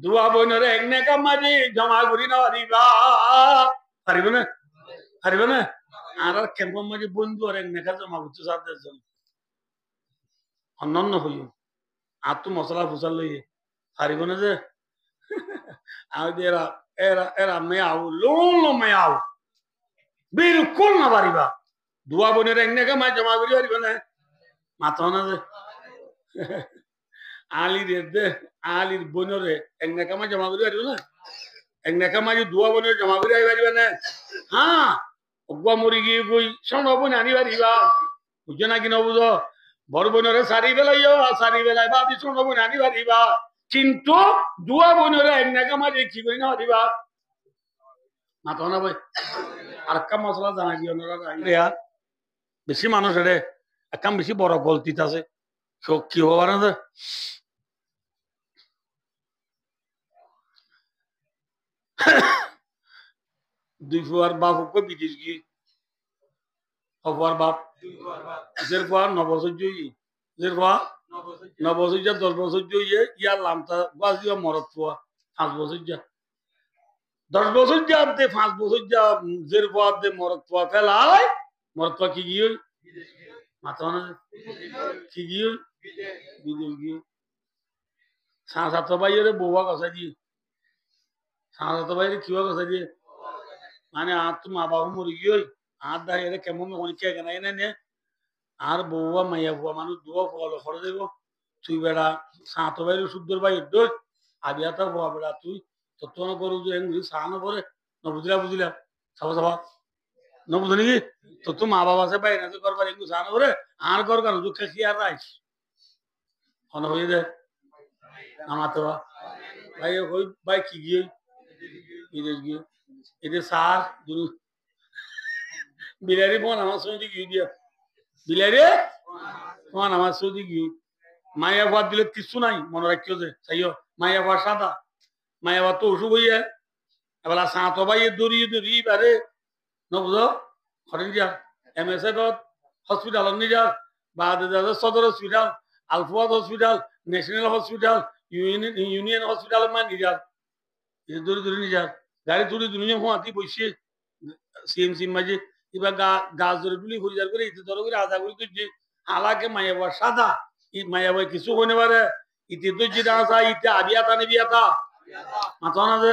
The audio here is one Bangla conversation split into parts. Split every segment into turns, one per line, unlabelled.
দুয়া বইনরে একনে কামাজি জমা করি না পারিবা পারিব না পারিব না আর কেমন মাঝে বন্ধু আর এক নেখা জমা করতে সাথে অন্যান্য হইল আর তো মশলা ফুসাল লইয়ে পারিব না যে এরা এরা এরা মেয়াও লোন মেয়াও বিলকুল না পারিবা দুয়া বইনের এক নেখা মাঝে জমা করি পারিব না মাথা না যে আলির বইনরে এক নেখা মাঝে জমা করি পারিব না এক নেখা মাঝে দুয়া বইনের জমা করি পারিব না হ্যাঁ অগুয়া মরি গিয়ে বই শোন বই আনি পারিবা বুঝছো নাকি নবুঝ বড় বোনরে সারি বেলাইও সারি বেলায় বাদি শোন বই আনি পারিবা কিন্তু দুয়া বোনরে এক নাকা মাঝে কি করি না পারিবা মাথা না ভাই আর একটা মশলা জানা কি ওনারা বেশি মানুষ রে একদম বেশি বড় গলতিত আছে কি হবার না দুই ফুয়ার বাপ ওকে বিদেশ গিয়ে হবার বাপ জের ফুয়া 9 বছর জয়ী জের ফুয়া 9 বছর যা 10 বছর জয়ী ইয়ার লামটা বাজিও মরত ফুয়া 5 বছর যা 10 বছর যা দে 5 বছর যা জের ফুয়া দে মরত ফুয়া ফেলায় মরত ফুয়া কি গিয়ে মাথা না কি গিয়ে বিদেশ গিয়ে সাত ভাইয়ের বউয়া কথা দিয়ে সাত ভাইয়ের কিবা কথা দিয়ে মানে আর তো মা বাবা মরে গিয়ে আর দাঁড়িয়ে কেমন অনেকে কেনা এনে আর বউয়া মাইয়া বুয়া মানুষ দুয়া ফলো করে দেব তুই বেড়া সাত বাইরে শুদ্ধর ভাই দোষ আবিয়া তার বুয়া বেড়া তুই তত্ত্ব করু যে সাহানো করে বুঝলা সবা সবা নবুঝ নাকি তো তো মা বাবা আছে বাইরে আছে করবার এগুলো সাহানো করে আর কর কারো দুঃখে কি আর রাইস অন হয়ে যায় আমার তো ভাই ওই ভাই কি গিয়ে বিদেশ গিয়ে এদের সার বিলারি ফোন আমার সঙ্গে গিয়ে দিয়া বিলারি ফোন আমার সঙ্গে গিয়ে মায়া ভাত দিলে কিছু নাই মনে রাখিও যে চাইও মায়া ভাত সাদা মায়া ভাত তো অসুখ হইয়া এবার সাঁত ভাই দড়িয়ে বারে নবুঝ হরেন যা MSF হসপিটাল নিয়ে যা বা সদর হসপিটাল আলফাদ hospital national hospital union hospital মানে নিয়ে যা দড়ি নিয়ে যা গাড়ি তুলি দুনিয়া হাতি বসে সিএমসি মাঝে এবার গাছ ধরে তুলি ঘুরে যার করে ইতে ধরো করে আধা করে তুলছে হালাকে মায়াবার সাদা ই মায়াবাই কিছু হইনে পারে ইতে তো যেটা আসা ইতে আবিয়াতা নেবিয়াতা মাথা না যে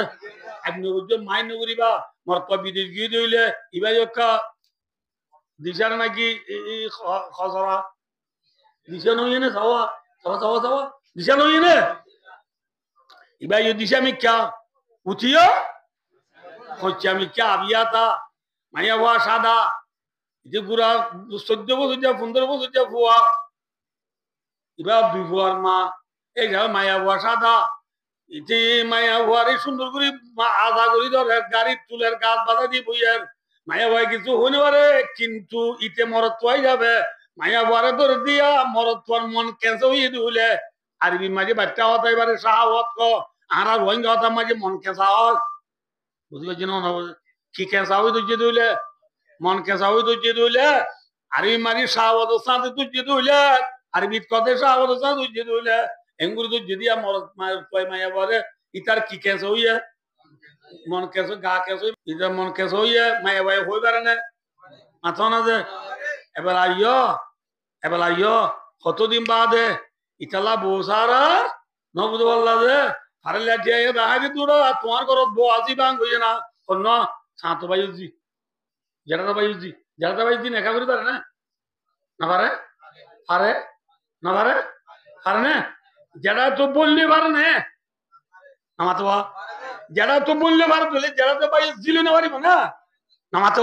আপনি বুঝছো মাইন নগরিবা মরত বিদেশ গিয়ে দিলে ইবাই একটা দিশার নাকি খসরা দিশা নই না সাওয়া সাওয়া সাওয়া সাওয়া দিশা নই না ইবাই দিশা আমি क्या উঠিও হচ্ছে আমি क्या আবিয়াতা মাইয়া ভুয়া সাদা যে পুরা 14 বছর যা 15 বছর যা ভুয়া এবার দুই ভুয়ার মা এই মায়া ভুয়া সাদা ইতি মায়া ভুয়ারে সুন্দর করে আধা করি ধরে গাড়ির চুলের গাছ বাধা দিয়ে বইয়ার মায়া ভয় কিছু হইতে পারে কিন্তু ইতে মরত পাই যাবে মায়া ভুয়ারে ধরে দিয়া মরত তোর মন ক্যান্সার হয়ে দিলে আরবি মাঝে বাচ্চা হতে পারে সাহাবত ক আর রোহিঙ্গা হতার মাঝে মন ক্যান্সার হয় বুঝতে পারছি না কি ক্যান্সার হয়ে ধৈর্য দিলে মন ক্যান্সার হয়ে ধৈর্য দিলে আরবি মাঝে সাহাবত সাথে ধৈর্য দিলে আরবি কথা সাহাবত সাথে ধৈর্য দিলে এঙ্গুর ধৈর্য দিয়া মরত মায়া ভরে ইতার কি ক্যান্সার হইয়া মন ক্যান্সার গা ক্যান্সার ইতার মন ক্যান্সার হইয়া মায়া ভাই হয়ে পারে না মাথা না যে এবার আইয় কতদিন বাদে ইতালা বউ সারা নবুধ বললা যে আরে লাগিয়ে দেখা যে তোরা তোমার ঘর বউ আজি বাং হইছে না অন্য সাঁত বাইজি জেঠাটা বাইজি নেখা করি পারে না না পারে পারে না পারে পারে না যেটা তো বললে পারে না আমার তো যেটা তো বললে পারে বলে যেটা তো বাইজ দিলে না পারিব না আমার তো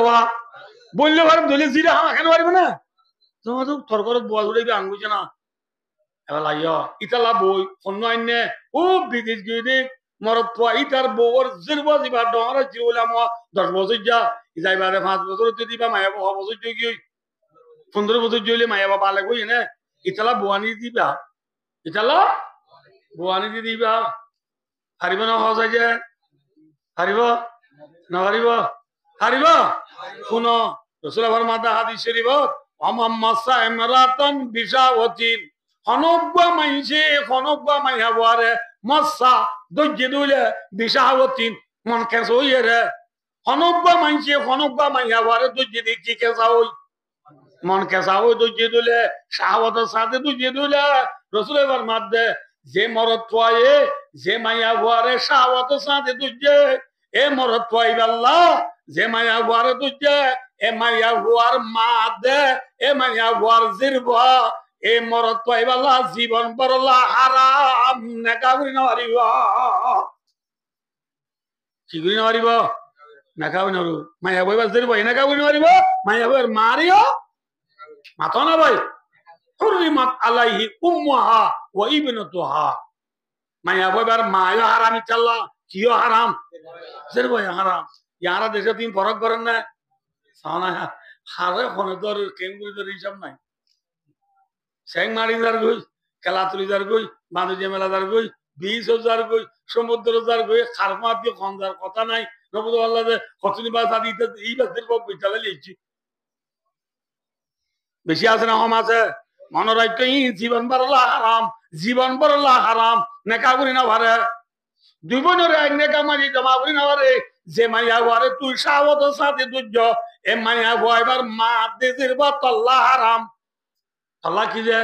বললে পারে বলে জিরে হাম এখানে পারিব না তোমার তো তোর ঘর বল ধরে আঙ্গুছে না এবার লাইয় ইতালা বই অন্য আইনে ও বিদেশ গিয়ে মরত পোয়া ইতার বউর জিরবা দিবা ডরা জিরবলে আমার 10 বছর যা যাইবারে 5 বছর দিবা মায়া 6 বছর গিয়ে 15 বছর জইলে মায়া বাবা লাগে কই না ইতালা বুয়ানি দিবা ইতালা বুয়ানি দিবা হারিব না হওয়া যায় যে হারিব না হারিব শুনো রাসূলুল্লাহর মাদা হাদিস শরীফ আমাম্মাসা ইমরাতান বিশাওয়াতিন খনব্বা মাইছে খনব্বা মাইয়া বরে মশা দৈর্য দুইলে বিশাহতিন মন কেঁচো হইয়ে রে হনব্বা মাইছে হনব্বা মাইয়া বারে দৈর্য দেখছি কেঁচা হই মন কেঁচা হই দৈর্য দুলে শাহবতের সাথে দৈর্য দুলে রসুল এবার মাত দে যে মরত পায়ে যে মাইয়া বারে শাহবতের সাথে দৈর্য এ মরত পাই আল্লাহ যে মাইয়া বারে দৈর্য এ মাইয়া হুয়ার মা দে এ মাইয়া হুয়ার জিরবা এ মরত পাই আল্লাহ জীবন বরলা হারাম নেকা করি না পারিব কি করি না পারিব নেকা করি না মাইয়া বইবার জিরবা এনেকা করি না পারিব মাইয়া বইবার মারিও মাথা না ভাই হুররিমাত আলাইহি উম্মুহা ওয়া ইবনাতুহা মাইয়া বইবার মায়ও হারাম ইনশাআল্লাহ কিও হারাম জিরবা হারাম ইয়ারা দেশে তিন ফরক করেন না সানা হারে ফোনে তোর কেঙ্গুরি তোর হিসাব নাই সেং মারি যার গই খেলাতুলি যার গই বাণিজ্য মেলা যার গই বীজ যার গই সমুদ্র যার গই খারমা দিয়ে খঞ্জার কথা নাই নবুদ আল্লাহ যে কতনি বাস আদি এই বাসের পর বিটালে লিখছি বেশি আছে না কম আছে মনোরাজ্য জীবন বরলা হারাম জীবন বরলা হারাম নেকা করি না ভারে দুই বোনের এক নেকা মারি জমা করি না ভারে যে মাইয়া ভারে তুই সাবত সাথে দুর্য এ মাইয়া ভাইবার মা দেশের বা তল্লা হারাম তল্লা কি যে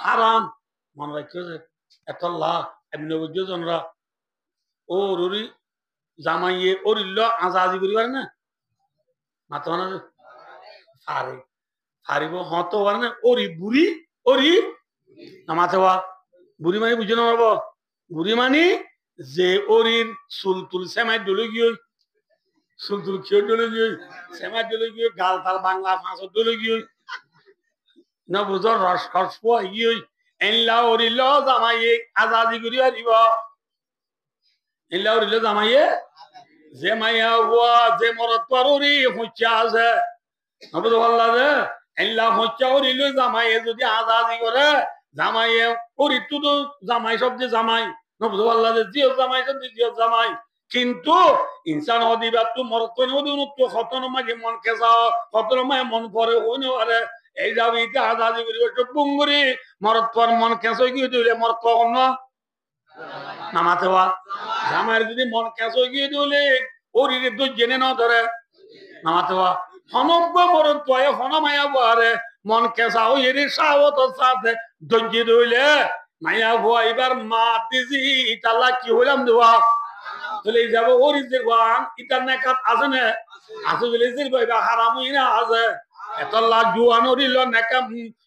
হারাম মনে রাখছো যে এতল্লা এমনি বুঝছো জনরা ও রুরি জামাইয়ে ওরিল্ল আজাদি করি পারে না মাথা না পারে পারিব হতো পারে না ওরি বুড়ি ওরি না মাথা বুড়ি মানে বুঝে নেব বুড়ি মানে যে ওরির সুলতুল সেমাই ডলে গিয়ে সুলতুল খেয়ে ডলে গিয়ে সেমাই ডলে গিয়ে গাল তাল বাংলা ফাঁসর ডলে গিয়ে না বুঝো রস খস গিয়ে এনলা ওরিল জামাইয়ে আজাদি করি পারিব এনলা ওরিল জামাইয়ে যে মাইয়া হুয়া যে মরত পারি হুঁচা আছে নবুদ আল্লাহ যে এনলা হুঁচা ওরিল জামাইয়ে যদি আজাদি করে জামাইয়ে ওরিটু তো জামাই শব্দে জামাই নবুদ আল্লাহ যে জিও জামাই শব্দে জিও জামাই কিন্তু ইনসান হদিবা তো মরত নদী তো খতন মাঝে মন কেসা খতন মাঝে মন পরে হইনে পারে এই যাবি ইটা আজাদি করি বুঙ্গুরি মরত পর মন কেঁচো গিয়ে দিলে মরত অন্য নামাতে হওয়া জামাইয়ের যদি মন কেঁচো গিয়ে দিলে ওর তো জেনে না ধরে নামাতে হওয়া হনব্য মরত পয়ে হনমায়া বারে মন কেঁচা ওই এর সাহত সাথে ধৈর্য ধইলে মাইয়া ভুয়া এবার মা দিজি ইতাল্লা কি হইলাম দেওয়া চলে যাবো ওর যে গান ইটার নেকাত আছে না আছে বলে যে হারামই না আছে এতল্লা জুয়ানরিল নেকা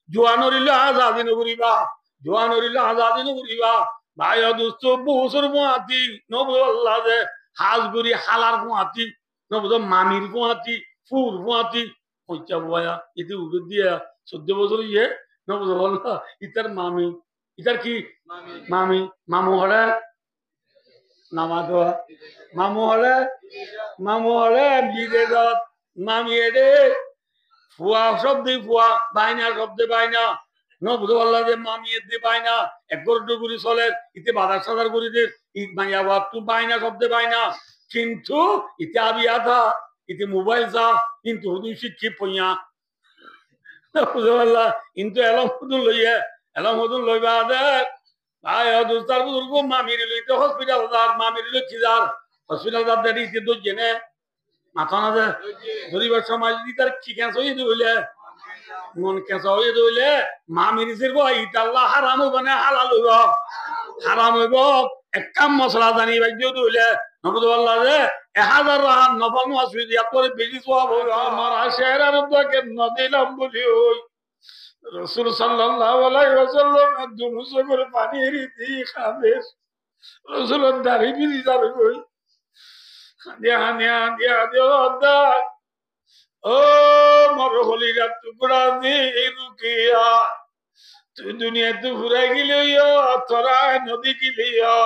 জুয়ানরিল আজাদিন করিবা জুয়ানরিল আজাদিন করিবা ভাই দোস্ত বহুসর গুয়াহাটি নবুদ আল্লাহ যে হাজগুড়ি হালার গুয়াহাটি নবুদ মামির গুয়াহাটি ফুর গুয়াহাটি পয়সা বয়া এতে উঠে দিয়ে 14 বছর ইয়ে নবুদ আল্লাহ ইতার মামি ইতার কি মামি মামু হরে নামা দেওয়া মামু হরে বিদে দত মামি এডে ফুয়া শব্দে ফুয়া বাইনা শব্দে বাইনা নবুদ আল্লাহ যে মামি এতে বাইনা এক গরুটো গুলি চলে ইতে বাজার সাজার করি দে মাইয়া বাপ তু বাইনা শব্দে বাইনা কিন্তু ইতে আবি আধা ইতে মোবাইল যা কিন্তু হুদুন শিক্ষি পইয়া নবুদ আল্লাহ কিন্তু এলম হুদুন লইয়া এলম হুদুন লইবা দে ভাই দোস্তার বুজুর্গ মামির লইতে হসপিটাল যার মামির লইতে যার হসপিটাল যার দেরি ইতে তো জেনে মাথা না যে ধরিবার সময় যদি তার কি ক্যান্সার হয়ে দিলে মন কেঁচা হয়ে দিলে মামির জিরব ইতাল্লাহ হারাম হইব না হালাল হইব হারাম হইব এক কাম মশলা জানি বাইদ্য দিলে নবুদ আল্লাহ যে 1000 রাহান নফল মাসুদ ইয়াতরে বেশি সওয়াব হইব আমার শের আরব কেন দিলাম বলি ওই রাসূল সাল্লাল্লাহু আলাইহি ওয়াসাল্লাম দুমুস করে পানি রিতি খাবে রাসূলের দাড়ি বিলি যাবে কই দিয়া দা ও মরহলিরা টুকরা দি রুকিয়া তুই দুনিয়াতে ঘুরে গেলিও তোরা নদী গেলিও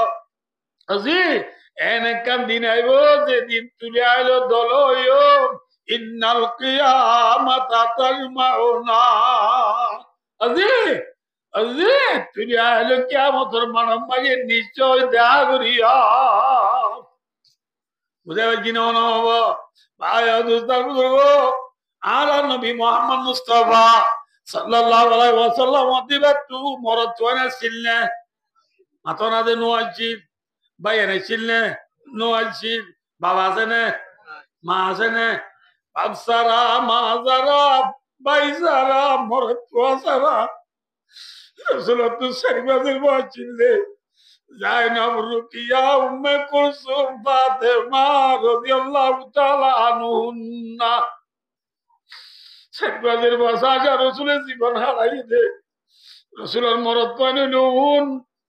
আজি এনে কাম দিন আইব যেদিন তুলে আইলো দলয় ইন্নাল কিয়ামাতা তাজমাউনা আজি আজি তুলে আইলো কিয়ামতের মানব মাঝে নিশ্চয় দেখা করিয়া বুঝে পারছি না হব ভাই দোস্তার বুজুর্গ আর নবী মুহাম্মদ মুস্তাফা সাল্লাল্লাহু আলাইহি ওয়াসাল্লাম দিবা তু মরত ওয়ানা সিলনা মাথা না দে নো আছি ভাই এনে ছিলনে নো আছি বাবা আছে না মা আছে না বাপ সারা মা সারা ভাই সারা মরতুয়া সারা রসুলাতুল সারিবাজের বাঁচিলে জাইনাব রুকিয়া উম্মে কুলসুম ফাতেমা রাদিয়াল্লাহু তাআলা আনহুন্না সারিবাজের বাসা যা রসুলের জীবন হারাই দে রসুলের মরদ পানি নুন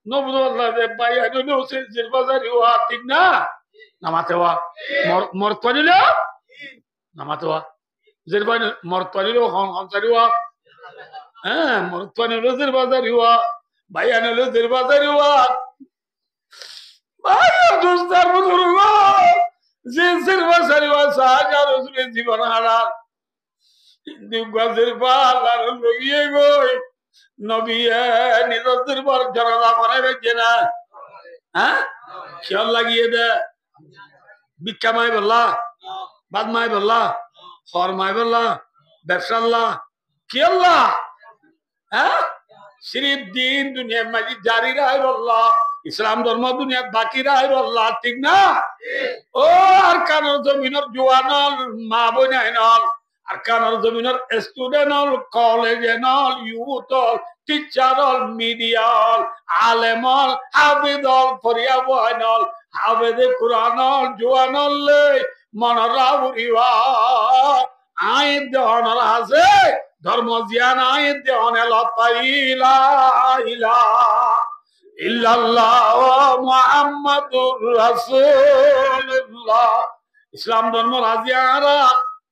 নবুল্লাহ দে ভাই আইনো সির বাজারি ওয়া ঠিক না নামাতে ওয়া মরদ পানি লো নামাতে ওয়া জির পানি মরদ পানি লো হন হনসারি ওয়া হ্যাঁ মরদ পানি লো জির বাজারি ওয়া ভাই আইনো জির বাজারি ওয়া ভাই দোস্তার বুজুর্গ যে জির বাজারি ওয়া সাহায্য রসুলের জীবন হারা হিন্দু গাজের বাল আর লগিয়ে গই নবী নিজের পর জনতা করাই বেঁচে না হ্যাঁ খেয়াল লাগিয়ে দে ভিক্ষা মাই বললা বাদ মাই বললা খর মাই বললা ব্যবসাল্লাহ খেয়াল্লা হ্যাঁ সিরিফ দিন দুনিয়া মাঝি জারি রায় বললা ইসলাম ধর্ম দুনিয়া বাকি রায় বললা ঠিক না ও আর কানোর জমিনের জোয়ানল মা বোনাই নল আর কানোর জমিনের স্টুডেন্ট হল কলেজ নল ইউথ হল টিচার হল মিডিয়া হল আলেম হল হাফিজ হল ফরিয়া বয়নল হাফেজে কুরআন হল জোয়ান হল মনরা উড়িবা আইন দেওয়ানোর আছে ধর্ম জিয়ান আইন দেওয়ানে লতাইলা ইলা ইল্লাল্লাহ মুহাম্মাদুর রাসূলুল্লাহ ইসলাম ধর্ম রাজিয়ারা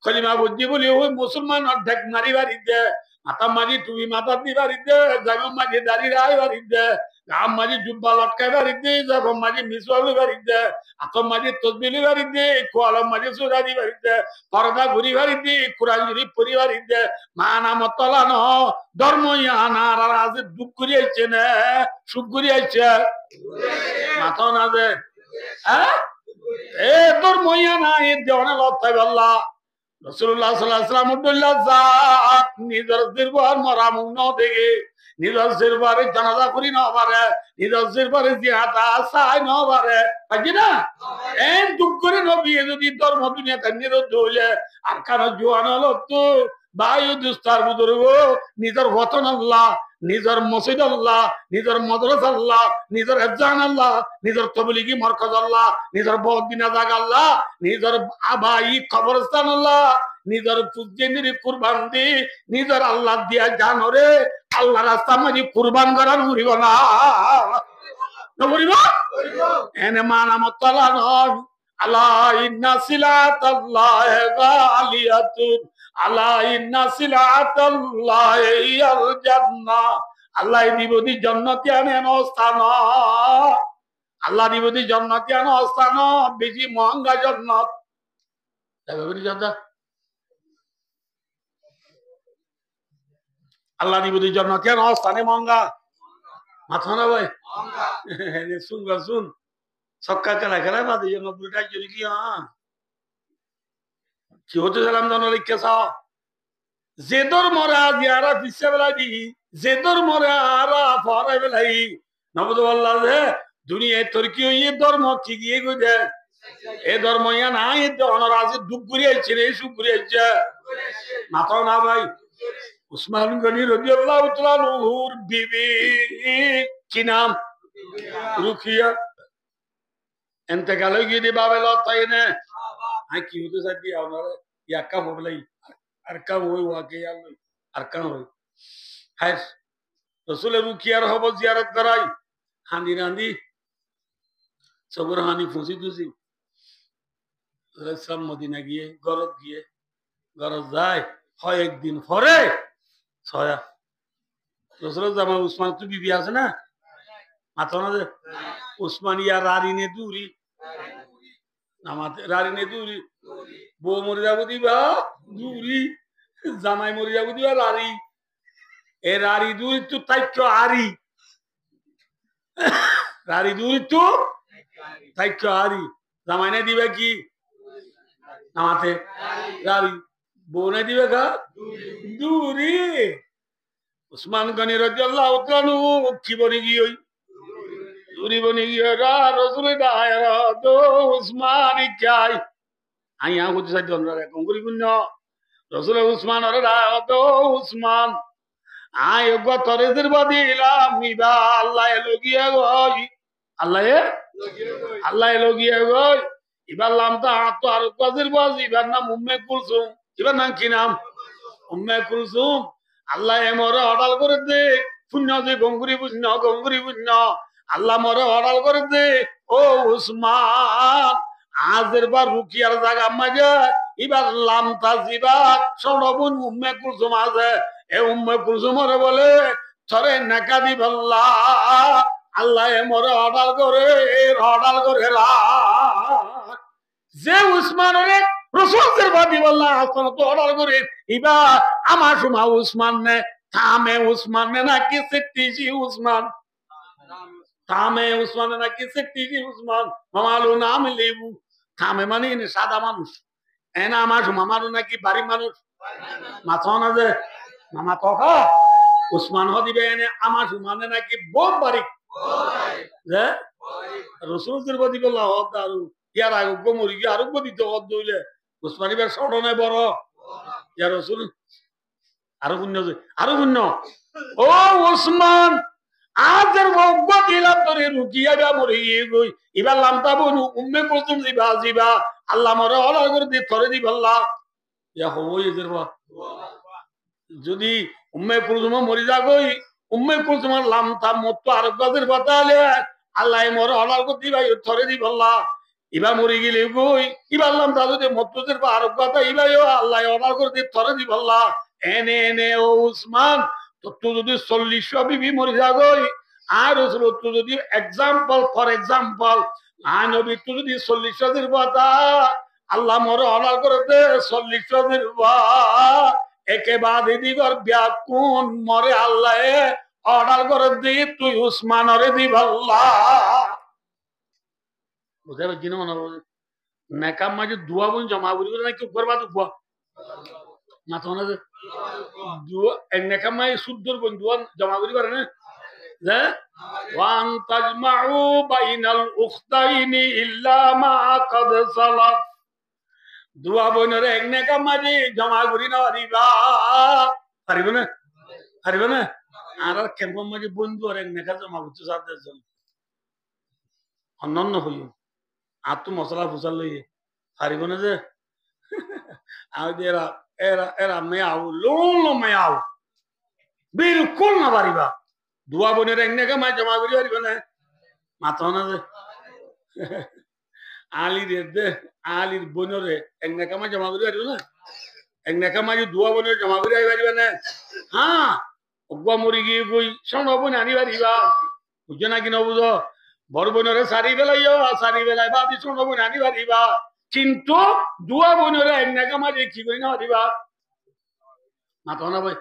কলিমা বুদ্ধি বলি ওই মুসলমান অর্ধেক মারি বাড়ি দে মাথা মারি টুপি মাথা দি বাড়ি দে জামা মারি দাড়ি রায় বাড়ি দে গাম মারি জুব্বা লটকাই বাড়ি দে যাব মারি মিসওয়ালি বাড়ি দে আতম মারি তসবিলি বাড়ি দে কোয়ালম মারি সুরাদি বাড়ি দে পর্দা ঘুরি বাড়ি দে কোরআন ঘুরি পরি বাড়ি দে মানা মতলা ন ধর্ম ইয়ানা আর আজ দুঃখ করি আইছে না সুখ করি আইছে মাথা না দে হ্যাঁ এ ধর্ম ইয়ানা এ দেওয়ানা লতাই আল্লাহ রাসূলুল্লাহ সাল্লাল্লাহু আলাইহি ওয়াসাল্লাম উদ্দুল্লাহ জাত নিজের দিরবার মারামু ন দেখে নিজের দিরবারে জানাজা করি ন পারে নিজের দিরবারে জিয়াতা সাই ন পারে বুঝি না এন দুঃখ করে নবী যদি ধর্ম দুনিয়া তানির দলে আর কার জওয়ান হলো তো বায়ু দুস্তার বুজুর্গ নিজের ওয়াতন আল্লাহ নিজের মসজিদ আল্লাহ নিজের মাদ্রাসা আল্লাহ নিজের হেফজান আল্লাহ নিজের তবলিগি মারকাজ আল্লাহ নিজের বহুদিনা জায়গা আল্লাহ নিজের আবাই কবরস্থান আল্লাহ নিজের পুজেন্দ্রি কুরবান দি নিজের আল্লাহ দিয়া জানরে আল্লাহ রাস্তা মাঝে কুরবান করার ঘুরিব না ঘুরিব এনে মানা মতলা নন আল্লাহ ইন্না সিলাতাল্লাহ গালিয়াতুন আল্লাহ ইন্না সিলাতাল্লাহ ইয়াল জান্নাহ আল্লাহ দিবদি জান্নাতে আনেন স্থান আল্লাহ দিবদি জান্নাতে আনেন স্থান বেশি মহঙ্গা জান্নাত যাবে জাদা আল্লাহ দিবদি জান্নাতে আনেন স্থানে মহঙ্গা মাথা না ভাই শুন শুন সক্কা খেলা খেলায় বাদে যে 90 টাকা জড়ি কি কি হতে গেলাম জানো লিখে চাও যে ধর্মরা জিয়ারা পিছিয়ে বেলা দি যে ধর্মরা আরা ফরাই বেলাই নবদ আল্লাহ যে দুনিয়ায় তোর কি এই ধর্ম কি গিয়ে গো দে এই ধর্ম ইয়া নাই অনর আছে দুঃখ করে আইছে রে সুখ করে আইছে মাথাও না ভাই উসমান গনি রাদিয়াল্লাহু তাআলা নূর বিবি কি নাম রুকিয়া انتقال گیری باولا تاینه ها کیو تو سدی اونره یا کا بولای ارکان ہوئی واقعی ارکان ہوئی ہے رسول رکیہ رہو زیارت کرائی ہاندی راندی صبر ہانی فوسی دوسی رسام مدینہ گئے গরজ যায় হয় একদিন পরে ছয়া রসুল জামা উসমান তো বিবি আছে না মাথা না উসমানিয়া রারিনে দূরি নামাতে রারিনে দূরি বউ মরে যাবো দিবা দূরি জামাই মরে যাবো দিবা রারি এ রারি দূরি তো তাইক্য আরি রারি দূরি তো তাইক্য আরি জামাইনে দিবে কি নামাতে রারি বউনে দিবে কা দূরি উসমান গনি রাদিয়াল্লাহু তাআলা কি বলি গিয়ে জুরিবনি গিয়া রসুল দায়রা তো উসমান ইকাই আইয়া বুঝি সাইদ অনরা কঙ্গুরি গুন্য রসুল উসমান ওরে দায় তো উসমান আয় গো তরেদের বাদিলাম মিবা আল্লাহ লগিয়া গই আল্লাহ লগিয়া গই এবার লামটা তো আর কাজের বাজ এবার নাম উম্মে কুলসুম এবার নাম কি নাম উম্মে কুলসুম আল্লাহ মরে অর্ডার করে দে পুণ্য যে গঙ্গুরি পুণ্য আল্লাহ মরে অর্ডার করে দে ও উসমান আজের বার রুকিয়ার জায়গা মাঝে এবার লামতা জিবা সৌরবুন উম্মে কুলসুম আছে এ উম্মে কুলসুমরে বলে থরে নাকা দি বল্লা আল্লাহ মরে অর্ডার করে যে উসমানরে রসুলের বাদি বল্লা আসলে তো অর্ডার করে এবার আমার সময় উসমান নে থামে উসমান নে নাকি সেটিজি উসমান থামে উসমান নাকি সেটিজি উসমান মামালু নাম লেবু থামে মানে সাদা মানুষ এনা আমার মামারু নাকি বাড়ি মানুষ মাথা না যে মামা তখা উসমান দিবে এনে আমার মানে নাকি বহুত বাড়ি যে রসুলের বাদি বল্লা হদ দারু ইয়ার আরোগ্য মরি গিয়ে আরোগ্য দিতে হদ দইলে উসমানিবার স্মরণে বড় ইয়ার রসুল আরো পুণ্য ও উসমান আজের বগ্য দিলাম তোরে রুকিয়া যা মরে গিয়ে গই এবার লামতা বনু উম্মে কুলসুম জিবা আল্লাহ মরে অর্ডার করে দি থরে দি বল্লা ইয়া হবই এদের বা যদি উম্মে কুলসুম মরি যা গই উম্মে কুলসুম লামতা মত আরোগ্যদের বাতালে আল্লাহ মরে অর্ডার করে দি ভাই থরে দি বল্লা ইবা মরি গেলে গই ইবা লামতা যদি মতদের বা আরোগ্যতা ইবাইও আল্লাহ অর্ডার করে দি থরে দি বল্লা এনে ও উসমান তো যদি 40 বিবি মরি যাগই আর তো যদি ফর এক্সাম্পল আই নবী তো যদি 40 দিন বাতা আল্লাহ মরে অর্ডার করে দে 40 দিন বা একে বাদ দিগর ব্যাকুন মরে আল্লাহ অর্ডার করে দি তুই উসমানরে দি আল্লাহ বুঝাবে জিনো মনে নেকাম মাঝে দুয়া বোন জমা করি নাকি করবা তো মাথা না নেকামাই সুদ্দর বোন দুয়া জমা করি পারে না যে ওয়ান তাজমাউ বাইনাল উখতাইনি ইল্লা মা কাদ সালাফ দুয়া বোনের এক নেকামাজি জমা করি না পারিব না আর কেমন মাঝে বন্ধু আর এক নেকা জমা করতে সাথে অন্যান্য হইও আর তো মশলা ফুসাল লইয়ে পারিব না যে এরা এরা এরা মেয়াও লোন মেয়াও বিলকুল না পারিবা দুয়া বোনের এক নেকা মাঝে জমা করি পারিব না মাথা না যে আলির বোনরে এক নেকা মাঝে জমা করি পারিব না এক নেকা মাঝে দুয়া বোনের জমা করি পারিব না হ্যাঁ অগুয়া মরি গিয়ে বই সব বোন আনি পারিবা বুঝছো না কি নবুঝ বড় বোনরে সারি বেলায় বাদি সব বোন আনি পারিবা কিন্তু দুয়া বোনরে এক নেকা মাঝে কি করি না পারিবা মাথা না ভাই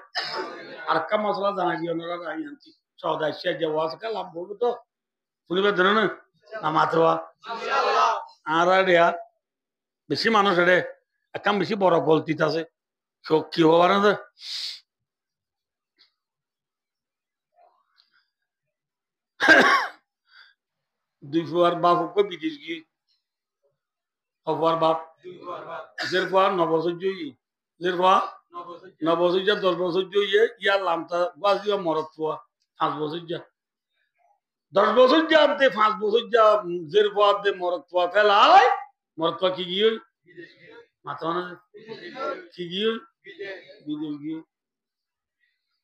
আর একটা মশলা জানা গিয়ে ওনারা আমি আনছি সদাই সে যে ওয়াজ কা লাভ বলবো তো শুনিবে ধরে না মাথা আর বেশি মানুষ রে একদম বেশি বড় গলতিত আছে কি হবার না দুই ফুয়ার বাপ হোক বিদেশ গিয়ে হবার বাপ যে ফুয়া 9 বছর জয়ী যে ফুয়া 9 বছর যা 10 বছর জয়ী ইয়ার লামতা বাজিয়া মরত ফুয়া 5 বছর যা 10 বছর যা 5 বছর যা যে ফুয়া দে মরত ফুয়া ফেলাই মরত ফুয়া কি গিয়ে মাথা না কি গিয়ে বিদেশ গিয়ে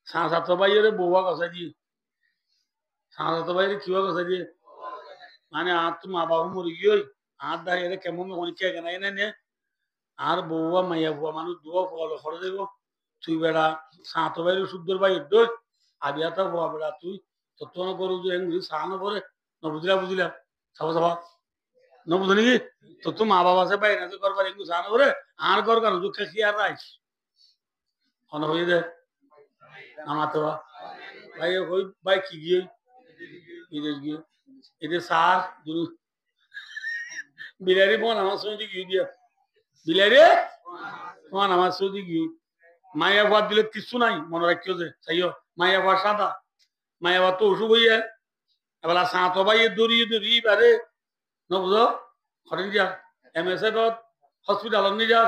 সাত ভাইয়ের বউয়া কথা দিয়ে সাত ভাইয়ের কিবা কথা দিয়ে মানে আর তো মা বাবা মরে গিয়ে আর দাঁড়িয়ে কেমন অনেকে কেনা এনে আর বউয়া মাইয়া বুয়া মানুষ দুয়া ফল করে দেব তুই বেড়া সাত ভাইয়ের শুদ্ধর ভাই দোষ আবিয়া তো বুয়া বেড়া তুই তত্ত্ব করু যে সাহানো করে বুঝলা সাবা বুঝো নাকি তো তো মা বাবা সে বাইরে করবার এগুলো সাহানো করে আর কর কেন দুঃখে কি আর রাইস অন হয়ে দে আমার তো ভাই ওই ভাই কি গিয়ে বিদেশ গিয়ে এদের সার গুরু বিলারি বোন আমার সঙ্গে গিয়ে দিয়া বিলারি বোন আমার সঙ্গে গিয়ে মায়া ভাত দিলে কিছু নাই মনে রাখিও যে চাইও মায়া ভাত সাদা মায়া ভাত তো অসুখ হইয়া এবার সাঁতো ভাই দৌড়িয়ে বারে নবুঝো হরেন যা MSF হসপিটাল নিজার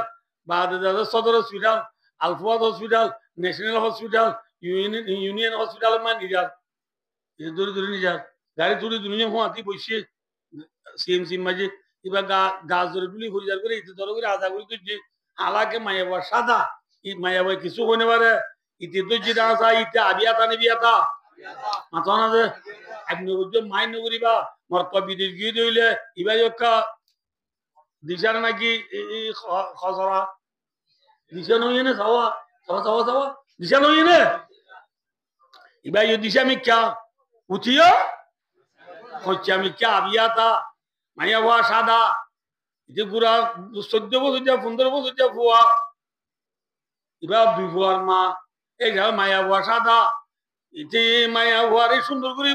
বাদ সদর হসপিটাল আলফাদ hospital national hospital union hospital মান নিজার দৌড়ি নিজার গাড়ি তুলি দুনিয়া হাতি বসে সিএমসি মাঝে এবার গাছ ধরে তুলি হরিজার করে ইতে ধরে করে আধা করে তুলছে হালাকে মায়াবা সাদা ই মায়াবাই কিছু হইতে পারে ইতে তো যেটা আসা ইতে আবিয়াতা নেবিয়াতা মাথা না যে আপনি মাই নগরিবা মরত বিদেশ গিয়ে দিলে ইবা যকা দিশার নাকি খসরা দিশা নই না সাওয়া সাওয়া সাওয়া দিশা নই না ইবা ইউ দিশা মে क्या উঠিও হচ্ছে আমি क्या আবিয়াতা মাইয়া হওয়া সাদা যে পুরা 14 বছর যা 15 বছর যা ফুয়া এবার দুই ফুয়ার মা এই যা মায়া হওয়া সাদা ইতে মায়া হওয়ারে সুন্দর করে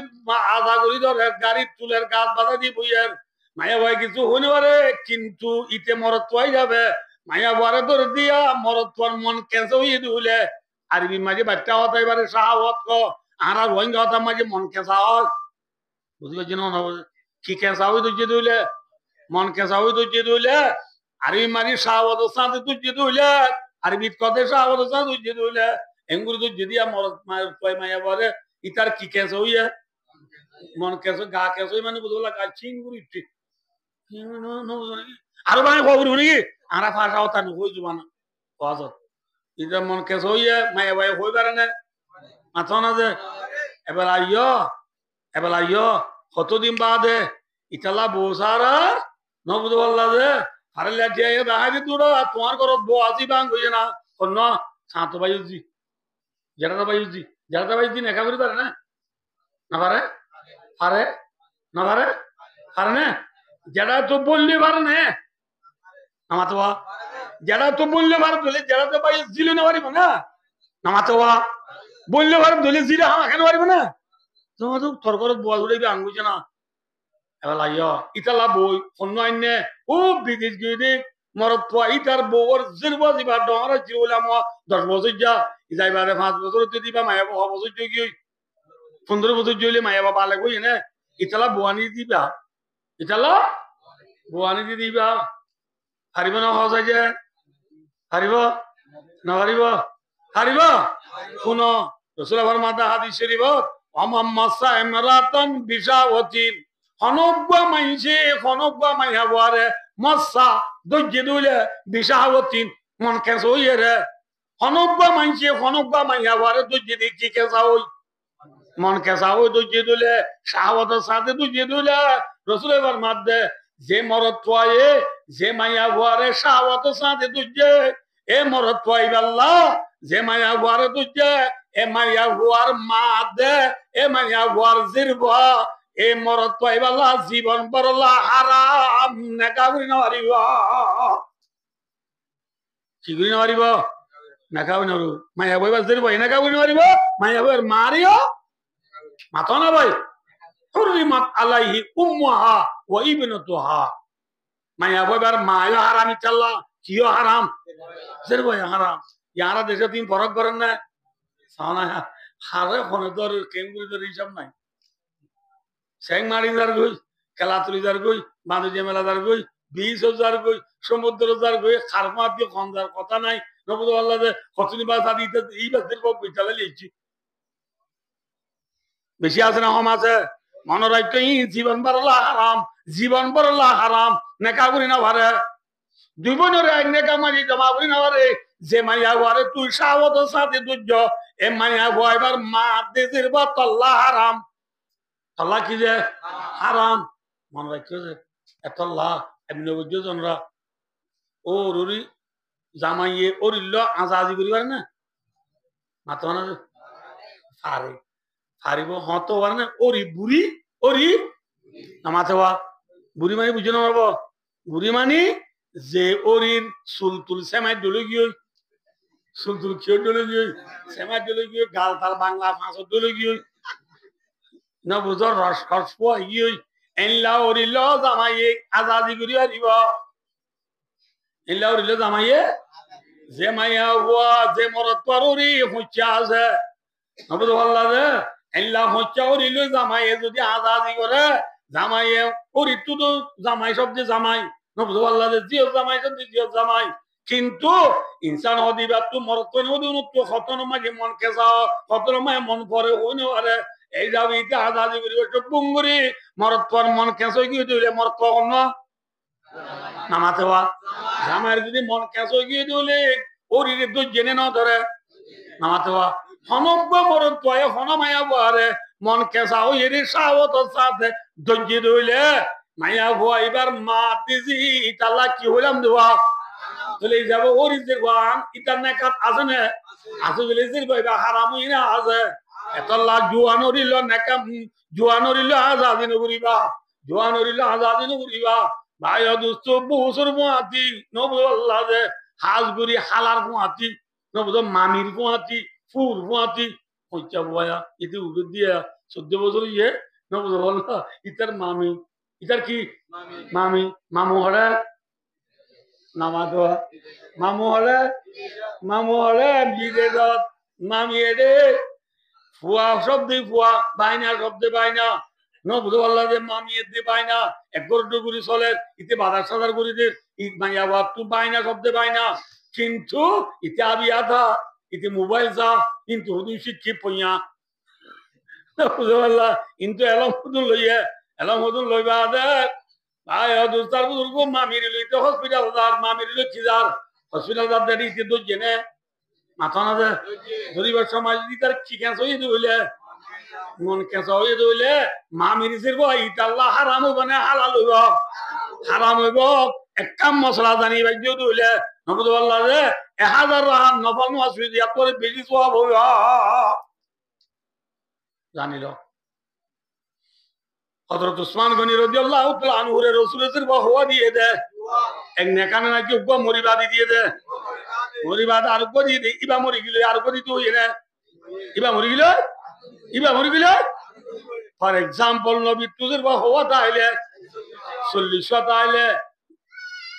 আধা করি ধর গাড়ির চুলের গাছ বাধা দিয়ে বইয়ার মায়া ভাই কিছু হইতে পারে কিন্তু ইতে মরত পাই যাবে মায়া হওয়ারে ধরে দিয়া মরত পার মন কেঁচে হইয়ে দিলে আরবি মাঝে বাচ্চা হতা এবারে সাহাবত ক আর রোহিঙ্গা হতার মাঝে মন কেঁচা হয় বুঝতে পারছি না কি কেঁচা হই ধৈর্য দিলে মন কেঁচা হই ধৈর্য দিলে আরবি মারি সাহাবত সাথে ধৈর্য দিলে আরবিত কথা সাহাবত সাথে ধৈর্য দিলে এঙ্গুর ধৈর্য দিয়া মরত মায়া বলে ইতার কি কেঁচা হইয়া মন কেঁচো গা কেঁচো মানে বুঝলা গা চিঙ্গুরি আরো মানে খবর নাকি আরা ফাঁসা হতা নি হয়ে যাবা না ইতার মন কেঁচো হইয়া মায়া ভাই হয়ে পারে না মাথা না যে এবার আইয় কতদিন বাদে ইতালা বসারা নবুদ বললা যে আরে লেটিয়া দেখা দি তোরা তোমার ঘরত বউ আজি বাং হইয়ে না অন্য সাঁতো বাইজি জেঠাটা বাইজি জেঠাটা বাইজি একা করি পারে না না পারে পারে না পারে পারে না যেটা তো বললে পারে না আমার তো যেটা তো বললে পারে বলে যেটা তো বাইজ দিলে না পারিব না আমার তো বললে পারে বলে জিরে কেন পারিব না তোমার তো তোর ঘরত বউ ধরে আঙ্গুছে না এবার আইয় ইতালা বই অন্য আইনে ও বিদেশ গিয়ে মরত তো ইতার বউর জিরবা দিবা ডরা জিরোলা ম 10 বছর যা যাইবারে 5 বছর দিবা মায়া 6 বছর গিয়ে 15 বছর জইলে মায়া বাবা লাগে কই না ইতালা বুয়ানি দিবা ইতালা বুয়ানি দিবা হারিব না হওয়া যায় হারিব না হারিব শুনো রাসূল ফরমাতা হাদিস শরীফ আমাম্মাসা ইমরাতান বিশাওয়াতিন হনব্বা মাইয়া বারে মাসা দজ্জে দুলে বিশাওয়াতিন মন কেসো ইরে হনব্বা মাইয়া বারে দজ্জে দেখি কেসা হই মন কেসা হই দজ্জে দুলে শাহাওয়াতের সাথে দজ্জে দুলে রাসূল ফরমাতে যে মরদ তোয়ে যে মাইয়া বারে শাহাওয়াতের সাথে দজ্জে এ মরদ তোই আল্লাহ যে মাইয়া বারে দজ্জে এ মাইয়া হুয়ার মা দে এ মাইয়া হুয়ার জিরবা এ মরদ পাইবাল্লা জীবন বরলা হারাম নেকা করি না পারিব কি করি না পারিব নেকা করি নরু মাইয়া বইবার জিরবা নেকা করি না পারিব মাইয়া বইবার মারিও মাথা না ভাই হুরিমাত আলাইহি উম্মাহা ওয়া ইবনাতুহা মাইয়া বইবার মায়ও হারাম ইতাল্লাহ কিও হারাম জিরবা হারাম ইয়ারা দেশে তিন ফরক করেন না সানা হারে ফোনে তোর কেমগুলি তোর হিসাব নাই সেং মারি যার গই খেলাতুলি যার গই বাঁধু জেমেলা যার গই বিষ যার গই সমুদ্র যার গই খারমা দিয়ে খঞ্জার কথা নাই নবুদ আল্লাহ যে কতনি বাস আদি এই বাসের পর বিচালে লিখছি বেশি আছে না কম আছে মনোরাজ্য জীবন বরলা হারাম নেকা করি না ভারে দুই বোনের এক নেকা মারি জমা করি না ভারে যে মাইয়া ভারে তুই সাহত সাথে দুর্য এ মাইয়া এবার মা দেশের বা তল্লা হারাম তল্লা কি যে হারাম মনে রাখছো যে এতল্লা এমনি বুঝছো জনরা ও রুরি জামাইয়ে ওরিল্ল আজাজি করি পারে না মাথা না পারে পারিব হতো পারে না ওরি বুড়ি ওরি না মাথা বুড়ি মানে বুঝো না পারবো বুড়ি মানে যে ওরির সুলতুল সেমাই ডলে গিয়ে সুলতুল খেয়ে ডলে গিয়ে সেমাই ডলে গিয়ে গাল তাল বাংলা ফাঁসর ডলে গিয়ে না বুঝো রস খস গিয়ে এনলা ওরিল জামাইয়ে আজাদি করি পারিব এনলা ওরিল জামাইয়ে যে মাইয়া হুয়া যে মরত পারি হচ্ছে আছে নবুদ আল্লাহ যে এল্লা হচ্ছে ওরিল জামাইয়ে যদি আজাদি করে জামাইয়ে ওরিটু তো জামাই সব যে জামাই নবুজ আল্লাহ জিও জামাই সব জিও জামাই কিন্তু ইনসান হদিবা তো মরত নদুন তো খতন মাঝে মন কেসা খতন মাঝে মন পরে ওনে আরে এই যাবি ইতে আজাদি করি তো বুঙ্গুরি মরত পর মন কেসই কি দিলে মরত অন্য নামাতে বা জামাইয়ের যদি মন কেসই কি দিলে ওরিরে তো জেনে না ধরে নামাতে বা হনব্য মরত পয়ে হন মায়া বারে মন কেসা ও এর সাহত সাথে ধৈর্য ধইলে মায়া ভুয়া এবার মা দিজি ইতাল্লা কি হইলাম দেওয়া চলে যাব ওরিজের বান ইতার নেকাত আছে না আছে বলে যে ভাইবা হারামই না আছে এতলা জুয়ানরিল নেকাম জুয়ানরিল আজাদি নগরিবা জুয়ানরিল আজাদি নগরিবা ভাই দোস্ত বহুসর মুআতি নবুল আল্লাহ যে হাজগুরি হালার মুআতি নবুল মামির মুআতি ফুর মুআতি কইচা বয়া ইতি উড় দিয়া 14 বছর ইয়ে নবুল আল্লাহ ইতার মামি ইতার কি মামি মামু হড়া নামাজোয়া মামু হলে বিদেশত মামিয়ে দে ফুয়া শব্দে ফুয়া বাইনা শব্দে বাইনা নবুঝো আল্লাহ যে মামিয়ে দিয়ে বাইনা এক গরুগুরি চলে ইতে বাজার সাজার করি দে ঈদ মাইয়া তু বাইনা শব্দে বাইনা কিন্তু ইতে আবি আধা ইতে মোবাইল যা কিন্তু হুদুন শিক্ষি পইয়া নবুঝো আল্লাহ কিন্তু এলম হুদুন লইবা দে ভাই দোস্তার বুজুর্গ মামির লইতে হসপিটাল যার মামির লই কি যার হসপিটাল যার দেরি ইতে তো জেনে মাথা না যে ধরিবার সময় যদি তার কি ক্যান্সার হয়ে হইলে মন ক্যান্সার হয়ে হইলে মামির সিরব ইটা আল্লাহ হারাম হইব না হালাল হইব হারাম হইব এক কাম মশলা জানি বাইজও হইলে নবুদ আল্লাহ যে 1000 রাহান নফল মুআসফি দিয়া পরে বেশি সওয়াব হইব জানিল হযরত উসমান গনি রাদিয়াল্লাহু তাআলা আনহুরে রাসূলের বাহওয়া দিয়ে দে এক নেকানে নাকি উগ্র মরিবাদি দিয়ে দে মরিবাদ আর উগ্র দিয়ে দে ইবা মরি গিলে আর উগ্র দিতে হইরে ইবা মরি গিলে ফর এক্সাম্পল নবী তুজের বাহওয়া তাইলে 40 তাইলে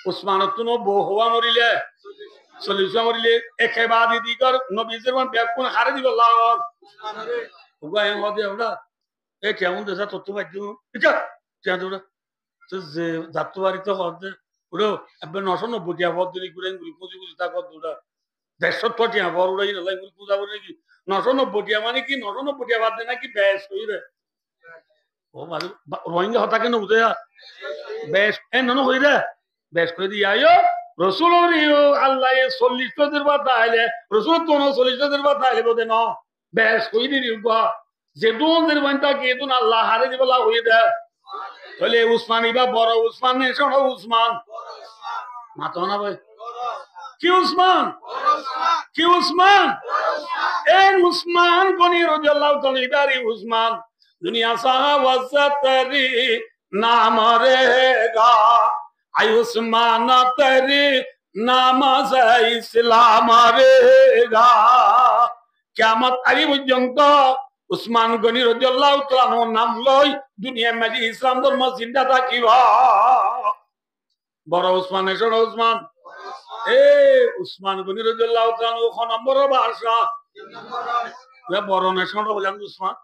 উসমান তুনো বাহওয়া মরিলে 40 মরিলে একেবাদি দিগর নবীর মান বেকুন হারে দিব আল্লাহ উসমানরে উগা এম হদে ওটা এ কেমন দেশা তত্ত্ব পাইছ এটা চাঁদুরা তো যে যাত্রবাড়ি তো হদে ওড়ো এবার 990 টিয়া পদ দিলি ঘুরে ঘুরি পুঁজি তা কত ওটা 150 টিয়া বড় উড়াই না লাগি পূজা করে নাকি 990 টিয়া মানে কি 990 টিয়া বাদ দে নাকি বেশ হইরে ও মানে রোহিঙ্গা হতা কেন বুঝে বেশ এ নন হইরে বেশ করে দিয়া আয়ো রসুল আল্লাহ 40 দের বাদ আইলে রসুল তো 40 দের বাদ আইলে বদে না বেশ কই দিলি উবা যে দুনের বান্তা কে দুন আল্লাহ হারে দিবলা হই দে বলে উসমানী বা বড় উসমান নে শোনো উসমান মাতো না ভাই কি উসমান এন উসমান গনি রাদিয়াল্লাহু তাআলা ইবারি উসমান দুনিয়া সাহাবাতরি নাম রেগা আই উসমান তেরি নামাজ ইসলাম রেগা কিয়ামত আই পর্যন্ত উসমান গনি রাদিয়াল্লাহু তাআলা নাম লই দুনিয়া মাঝে ইসলাম ধর্ম জিন্দা থাকিবা বড় উসমান এসো উসমান এ উসমান গনি রাদিয়াল্লাহু তাআলা খ নম্বর ভাষা এ বড় নেশন বলেন উসমান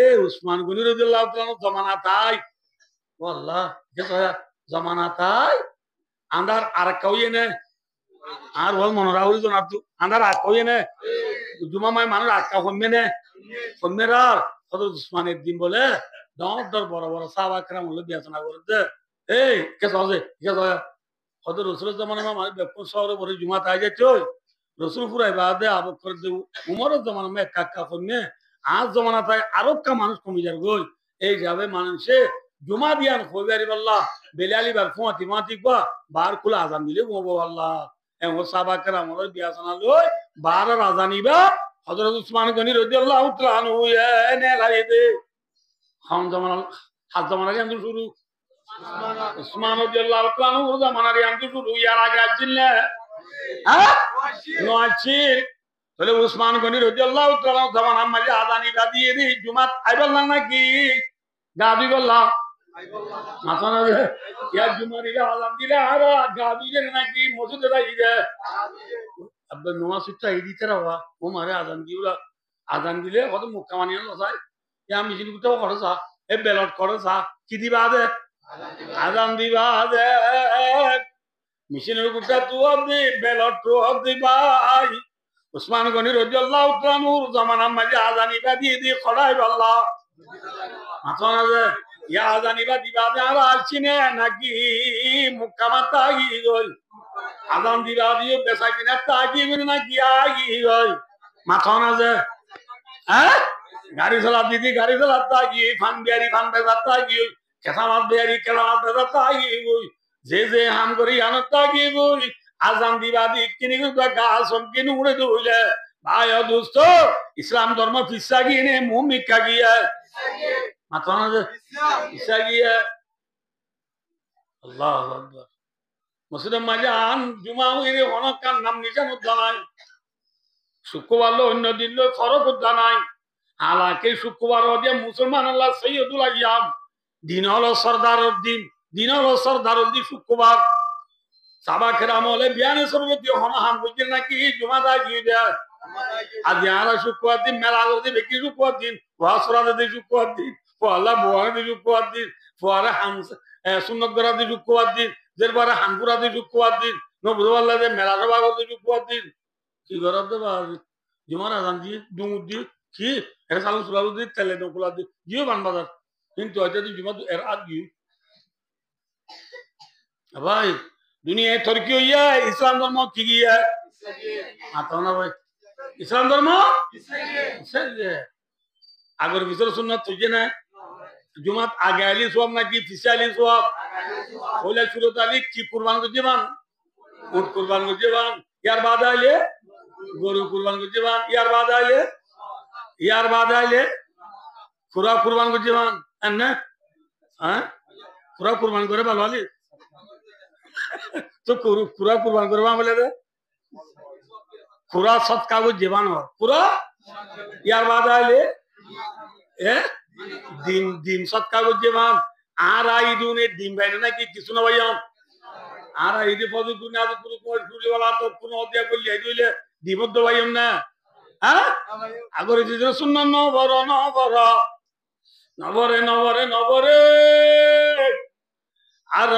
এ উসমান গনি রাদিয়াল্লাহু তাআলা জামানা তাই আল্লাহ কে জামানা তাই আন্দার আর কইয়ে নে আর বল মনরা হইল না তো আন্দার আর কইয়ে নে জুমা মাই মানুষ আটকা কমবে নে কমবেরা কত উসমানের দিন বলে দর বড় বড় সাহাবা کرام হলো বিয়াচনা করতে এই কে সহজে কে সহজে কত রসুলের জামানা মানে বেকুন শহরে বড় জুমা তাই যাচ্ছে রসুল পুরাই বাদে আবক করে দেব উমরের জামানা মে কাকা কমে আজ জামানা তাই আরো কা মানুষ কমে যার গই এই যাবে মানুষে জুমা দিয়ান কইবারি আল্লাহ বেলালি বার ফুয়াতি মাতি বা বার খোলা আজান দিলে গো আল্লাহ এমন সাহাবা کرام হলো বিয়াচনা লই বার আজানিবা হযরত উসমান গনি রাদিয়াল্লাহু তাআলা আনহু এনে লাইদে খান জামানা হাত জামানা কিন্তু শুরু উসমান রাদিয়াল্লাহু তাআলা আনহু জামানা কিন্তু শুরু ইয়ার আগে আছিল হ্যাঁ নয়ছির তাহলে উসমান গনি রাদিয়াল্লাহু তাআলা জামানা মাঝে আজানি দিয়ে দি জুমাত আইবল না নাকি গাবি বললা মাথানা ইয়া জুমারি আজান দিলে আর গাবি নাকি মসজিদে যাইবে আব্বা নোয়া সুত্তা এদিতে রাওয়া ও মারে আজান দিউলা আজান দিলে কত মুক্কা মানিয়ে লসাই ইয়া মিছিল গুটাও করে চা এ বেলট করে চা কি দিবা দে আজান দিবা দে মিছিলের গুটা তুয়াব দি বেলট তুয়াব দি ভাই উসমান গনি রাদিয়াল্লাহু তাআলা নূর জামানা মাঝে আজানিবা দিয়ে দিয়ে খড়াই আল্লাহ মাথা না যে ইয়া আজানিবা দিবা দে আর আলছিনে নাকি মুক্কা মাতা গই গই আজান দিবা দিয়ে বেচা কিনা তাকি করে না কি আগি গই মাথা না যে হ্যাঁ গাড়ি চালা দিদি গাড়ি চালা তাকি ফান বিয়ারি ফান বেচা তাকি কেঁচা মাছ বিয়ারি কেঁচা মাছ বেচা তাকি গই যে হাম করি আনত তাকি গই আজান দিবা দি কিনি গাছ কিনি উড়ে দৌড়লে ভাই দোস্ত ইসলাম ধর্ম ফিসা গিয়ে নে মুহ মিকা গিয়া মাথা না যে ফিসা গিয়া আল্লাহ আকবার মুসলিম মাজান জুমা হইলে অনেক নাম নিজান উদ্দানাই শুক্রবার অন্য দিন ফরক উদ্দানাই হালাকে শুক্রবার দিয়ে মুসলমান আল্লাহ সৈয়দুল আইয়াম দিন হলো সর্দারের দিন দিন হলো সর্দারের দিন শুক্রবার সাবাকের আমলে বিয়ানে সর্বতি হন হাম বুঝলেন নাকি জুমা দা গিয়ে দেয় আর যারা শুক্রবার দিন মেলা করতে বেশি শুক্রবার দিন ওয়াসরাতে দিয়ে শুক্রবার দিন পহলা বোয়ারে দিয়ে শুক্রবার দিন পরে হাম সুন্নতগরা দিয়ে শুক্রবার দিন যেরপরে হানপুরা দিয়ে শুক্রবার দিন নবুদুল্লাহ দিয়ে মেলা সভা করতে শুক্রবার দিন কি করার দেবা জুমার আজান দিয়ে ডুমুর দিয়ে কি এটা সালু সুলালু দিয়ে তেলে নকুলা দিয়ে গিয়েও বানবাজার কিন্তু হয়তো জুমা এর আগ গিয়ে ভাই দুনিয়ায় তর্কি হইয়া ইসলাম ধর্ম কি গিয়া মাথা না ভাই ইসলাম ধর্ম আগর ভিতরে সুন্নাত তুই না জুমাত আগে আলি সব নাকি পিছে আলি সব হইলে সুরত আলি কি কুরবান করছিবান উট কুরবান করছিবান ইয়ার বাদ আইলে গরু কুরবান করছিবান ইয়ার বাদ আইলে খুরা কুরবান করছিবান না হ্যাঁ খুরা কুরবান করে ভালো আলি তো খুরা কুরবান করবা বলে রে খুরা সৎ কাগজ জীবান খুরা ইয়ার বাদ আইলে ডিম ডিম সৎ কাগজ জীবান আর আইদুনে ডিম বাইরে নাকি কিছু না ভাইয়াম আর আইদে পদে তুমি আজ পুরো ফুলিওয়ালা তো কোনো অধ্যায় করলে আইদুলে ডিমদ্দ ভাইয়াম না হ্যাঁ আগরে যে শুনন নবর নবর নবরে নবরে নবরে আর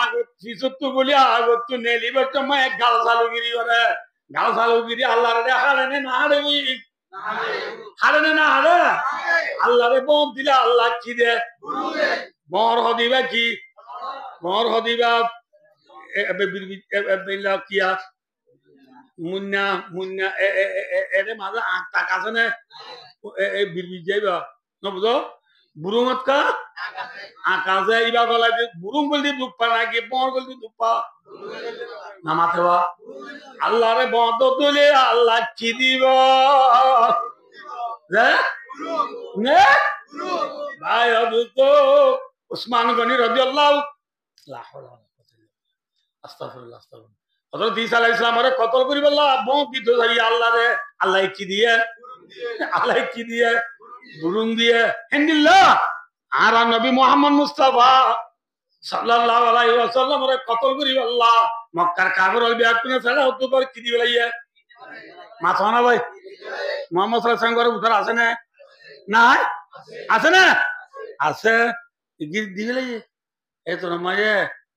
আগত পিছতো বলি আগত নেলি বট মায় গাল সালুগিরি করে গাল সালুগিরি আল্লাহর রে হারেনে না হারে হারেনে না হারে আল্লাহরে বম দিলে আল্লাহ কি দে মর হদিবা কি মর হদিবা বিল্লাহ কিয়া মুন্না মুন্না এরে মাঝে আঁক আছে না বিরবি যাইবা না বুঝো বুরুমত কা আকাশে ইবা গলায় বুরুম বলতে দুপ্পা নাকি বর বলতে দুপ্পা নামাতে বা আল্লাহ রে বন্ধ তুলে আল্লাহ কি দিব ভাই অদুত উসমান গনি রাদিয়াল্লাহু আস্তাগফিরুল্লাহ আস্তাগফিরুল্লাহ হযরত ঈসা আলাইহিস সালামের কতল করি বললা বম কি তো যাই আল্লাহ রে আল্লাহ কি দিয়ে বুরুম দিয়ে হিন্দিল্লাহ আর নবী মুহাম্মদ মুস্তাফা সাল্লাল্লাহু আলাইহি ওয়াসাল্লাম রে কতল করি আল্লাহ মক্কার কাফের ওই ব্যাকুনে ছাড়া হতো করে কি দিবে লাইয়া মাথা না ভাই মুহাম্মদ সাল্লাল্লাহু আলাইহি ওয়াসাল্লাম উত্তর আছে না নাই আছে না আছে কি দিবে লাইয়া এ তো মায়ে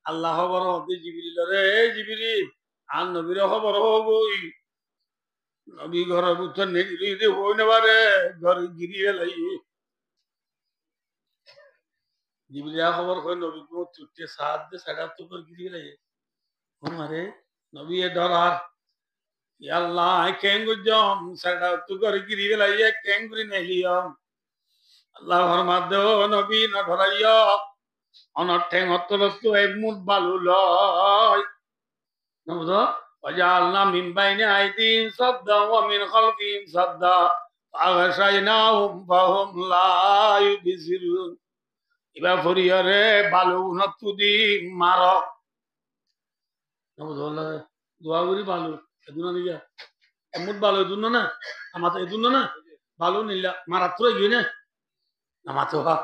আল্লাহ খবর দি জিবরিল রে জিবরিল আর নবীর খবর হবই নবী ঘর উত্তর নেই হই না পারে ঘর গিরিয়ে লাই জিবরিয়া খবর কই নবী কো তুতে সাথ দে সাড়া তো করে গিরিয়ে লাই আমারে নবী এ ডরার ইয়া আল্লাহ কেঙ্গু জম সাড়া তো করে গিরিয়ে লাই কেঙ্গুরি নেলিও আল্লাহ ফরমাদো নবী না ধরাইয়া অনঠেং হতলস্তু এই মুদ বালু লয় নবুঝো وجعلنا من بين أيديهم سدا ومن خلفهم سدا فأغشيناهم فهم لا يبصرون এবার ফরিয়ারে বালু নতুদি মারো নবুঝো দোয়া করি বালু এদুনা দিয়া এমন বালু এদুনা না আমাতে এদুনা না বালু নিলা মারাত্র গিয়ে না আমাতে হা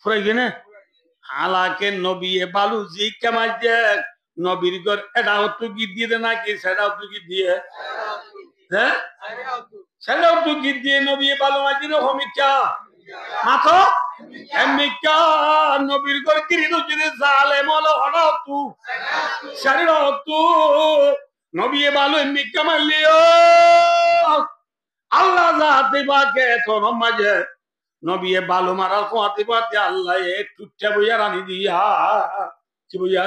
ফুরাই গিয়ে না হালাকে নবী এ বালু জি কেমাই দেখ নবীর ঘর এটা হতো কি দিয়ে নাকি সেটা হতো কি দিয়ে হ্যাঁ সেটাও তো গীত দিয়ে নবী ভালো মাঝির হমিকা মাথো এমিকা নবীর ঘর কিরিনো যদি জালেম হলো হঠাৎ শরীরত নবী ভালো এমিকা মারলিও আল্লাহ যাতে বাকে তো মাঝে নবী ভালো মারার কোয়াতে পাতে আল্লাহ টুটটা বইয়া রানি দিয়া কি বইয়া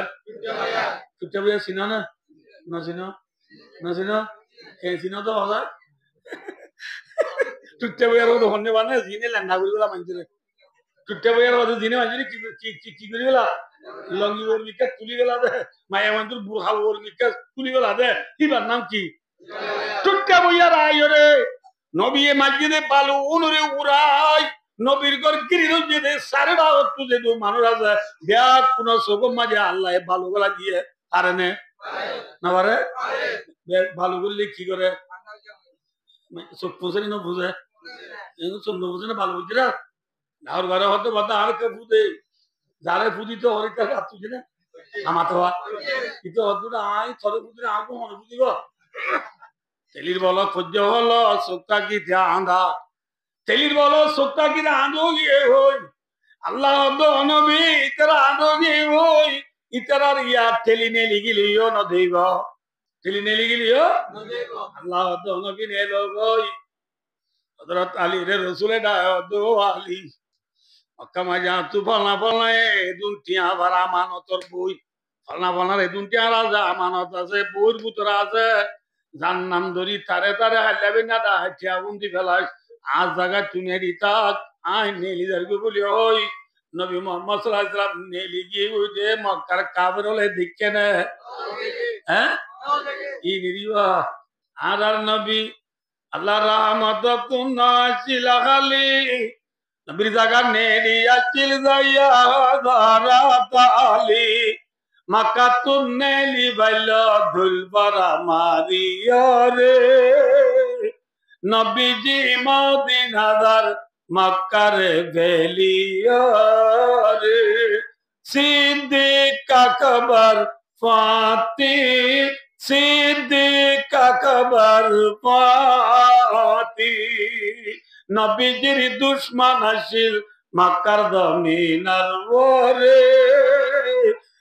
টুটটা বইয়া চিনা না না চিনা না চিনা কে চিনা তো বাবা টুটটা বইয়ার মতো হন্যে বানে জিনে লেন্ডা করি গেলা মানছে টুটটা বইয়ার মতো জিনে মানছে কি করি গেলা লঙ্গি ওর বিকাশ তুলি গেলা দে মায়া মন্দির বুড়া ওর বিকাশ তুলি গেলা দে কিবার নাম কি টুটটা বইয়ার আয় রে নবী মাজিদে বালু উনরে উড়াই নবীর ঘর কিরিনো যেতে সারেডা হতো যে মানুষ আছে ব্যাগ কোন সবম মাঝে আল্লাহ ভালো গলা দিয়ে পারে না পারে ভালো করলে কি করে চোখ পুষে না বুঝে চোখ বুঝে না ভালো বুঝছে না আর ঘরে হতে কথা আর কে বুঝে যারে বুঝি তো অনেকটা কাজ তুঝে না আমার তো কিন্তু অদ্ভুত আই থরে বুঝলে আমাকে মনে বুঝিব তেলির বলো সহ্য হলো চোখটা কি আন্ধা তেলির বলো চোখটা কি আঁধো গিয়ে হই আল্লাহ নবী ইতারা আঁধো গিয়ে হই ইতারার ইয়া তেলি নেলি গিলিও ন দেব তেলি নেলি গিলিও আল্লাহ নবী নেলো গই হযরত আলী রে রাসূলে দো আলী মক্কা যা তু ফলনা ফলনা এ দুনিয়া ভরা আমানতর বই ফলনা ফলনার এ দুনিয়া রাজা আমানত আছে বইর ভিতরে আছে যার নাম ধরি তারে তারে হাইলাবে না দা হাইয়া উন্দি ফেলাস আজ জায়গা তুমি দিতাক আই নেলি ধরবে বলি ওই নবী মুহাম্মদ সাল্লাল্লাহু আলাইহি ওয়াসাল্লাম নেলি গিয়ে ওই যে মক্কার কাফের হলে দেখকে না হ্যাঁ ই নিরিবা আর নবী আল্লাহ রহমত কুনাসিল খালি নবীর জায়গা নেলি আচিল যাইয়া দারাতালি মাকা তুনেলি বাইল ধুলবারা মারিয়া রে নবীজি মদিনাদার মক্কার গেলিয়া রে সিদ্দিক আকবর ফাতি সিদ্দিক আকবর ফাতি নবীজির দুশমন আসিল মক্কার জমিনার ওরে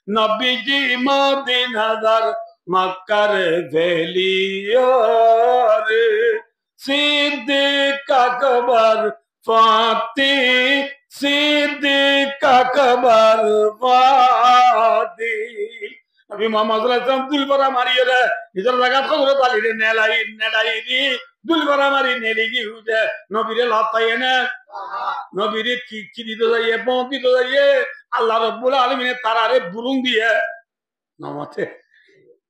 নবীজি মদিনাদার মক্কার গেলিয়া রে সিদ্দিক আকবর ফাতি সিদ্দিক আকবর ফাতি নবী মুহাম্মদ সাল্লাল্লাহু আলাইহি ওয়াসাল্লাম দুলবরা মারিয়ে রে নিজের জায়গা হযরত আলী রে নেলাই দুলবরা মারি নেলি কি হুজে নবীরে লতায়ে না নবীরে কি দিতে যাইয়ে বন্ধ দিতে যাইয়ে আল্লাহ রাব্বুল আলামিনের তারারে বুরুং দিয়ে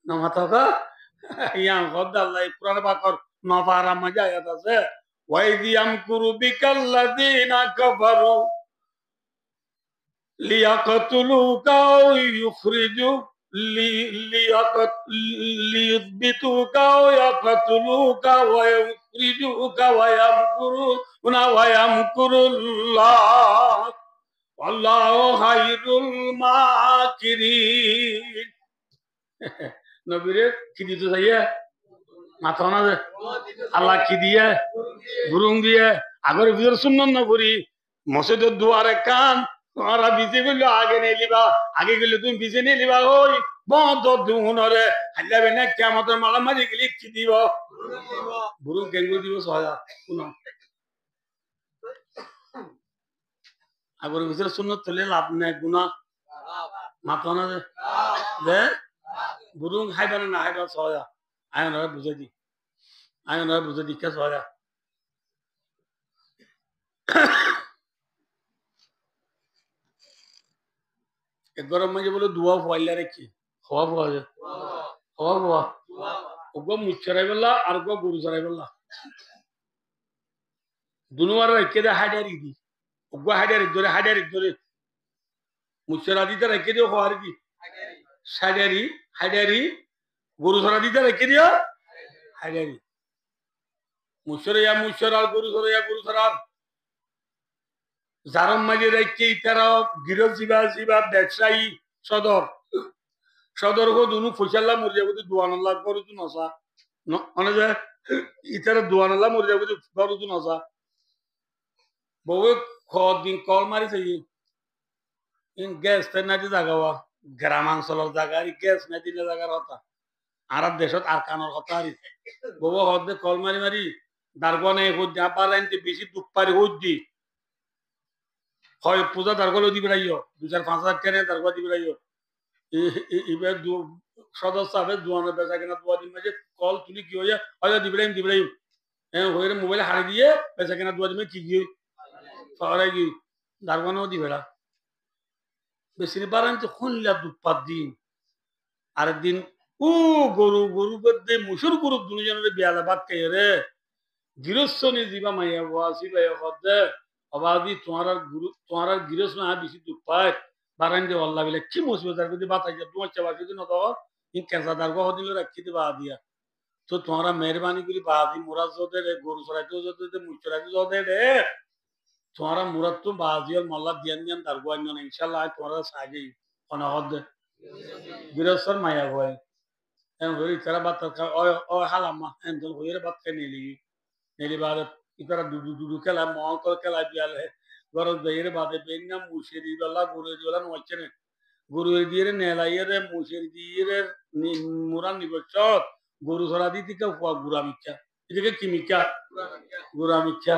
নমাতা ইয়া গদ আল্লাহ কুরআন পাকর নফারা মজা আয়াত আছে ওয়াইদি আমকুরু বিকাল্লাযিনা কাফারু লিয়াকতুলুকা ওয়া ইখরিজু লিয়াযবিতুকা ওয়া ইয়াকতুলুকা ওয়া ইখরিজুকা ওয়া ইয়ামকুরুনা ওয়া ইয়ামকুরুল্লাহ আল্লাহু খায়রুল মাকিরিন নবীরে কি দিতে চাইয়ে মাথা না আল্লাহ কি দিয়ে বুরুং দিয়ে আগের ভিতর শুনন না করি মসজিদের দুয়ারে কান তোমরা বিজে গেলে আগে নিয়ে লিবা আগে গেলে তুমি বিজে নিয়ে লিবা ওই বন্ধ দুহনরে হাইলাবে না কিয়ামতের মালামারি গেলে কি দিব বুরুং কেঙ্গু দিব সহায় কোন আগের ভিতরে শুনন তোলে লাভ নেই গুনাহ মাথা না দে বুরুং হাইবা না হাইবা সহায় আয়ন বুঝে দি আয়ন বুঝে দি কে সহায় গরম মাঝে বলে দুয়া ফয়লা রেখি হওয়া পাওয়া যায় হওয়া পাওয়া ওগো মুচ্ছরাই বললা আর গো গরু চড়াই বললা দুনুয়ার রেখে দে হাইডারি দি ওগো হাইডারি ধরে মুচ্ছরা দিতে রেখে দিও হওয়ার কি হাইডারি গরু চড়া দিতে রেখে দিও হাইডারি মুচ্ছর আর গরু চড়া জারম মাঝে রেখে তারা গিরক জিবা ব্যবসায়ী সদর হো দুনু ফসল্লা মরিয়া বলতে দোয়ান লাভ করো তো নসা অনে যায় ইতারা দোয়ানালা মরে যাবে বড় তো নজা বউ দিন কল মারি চাই ইন গ্যাস তাই নাকি জাগাওয়া গ্রামাঞ্চলের জায়গা গ্যাস নাই দিলে জায়গার কথা আর দেশত আর কানোর কথা আর বউ হদে কল মারি মারি দারগনে হদ্দি আবার আনতে বেশি দুঃখ পারি হদ্দি হয় পূজা দারগলে দিবে রাইও 2,000-5,000 টাকা দারগা দিবে রাইও এবার সদস্য হবে দোয়ানের বেচা কেনা দোয়া দিন মাঝে কল তুলি কি হইয়া হয়তো দিবরাইম হ্যাঁ হয়ে মোবাইলে হারিয়ে দিয়ে বেচা কেনা দোয়া দিবে কি কি পাওয়ারাই কি দারগানেও দিবে না বেশিরবার আমি তো খুনলা দুপাত দিন আরেকদিন ও গরু গরু করতে মুসুর গরু দুজনের বিয়ালা বাদ খাই রে গৃহস্থ নি দিবা মাইয়া বাসি ভাইয়া হদে অবাদি তোমার আর গৃহস্থ না বেশি দুঃখ পায় বারান দিয়ে অল্লাহ বিলে কি মুসিবত আর যদি বাতাই যা তোমার চাবা যদি না দাও ইন কেঁচা দারগা হদিল রাখি দিবা দিয়া তো তোমরা মেহরবানি করি বাদি মুরাদ যদে রে গরু চড়াইতেও যদে মুখ চড়াইতে যদে রে তোমরা মুরাদ তো বাজি আর মল্লা দিয়ান দিয়ান দারগা আনিও না ইনশাল্লাহ তোমরা সাহায্য অনহদ গৃহস্থর মায়া ভয় হয়ে তারা বাদ ও হালাম্মা এনতল হয়ে বাদ খাই নেলি বাদে ইতারা দুডু খেলা মহকল খেলা বিয়ালে গরজ বেয়ের বাদে বেন্না মুশেরি বেলা গরু বেলা নচ্ছে না গরু দিয়ে নেলাইয়ে মুশেরি দিয়ে মুরান নিবচ্ছ গরু ছড়া দিয়ে থেকে গুড়া মিথ্যা এদিকে কি মিথ্যা গুড়া মিথ্যা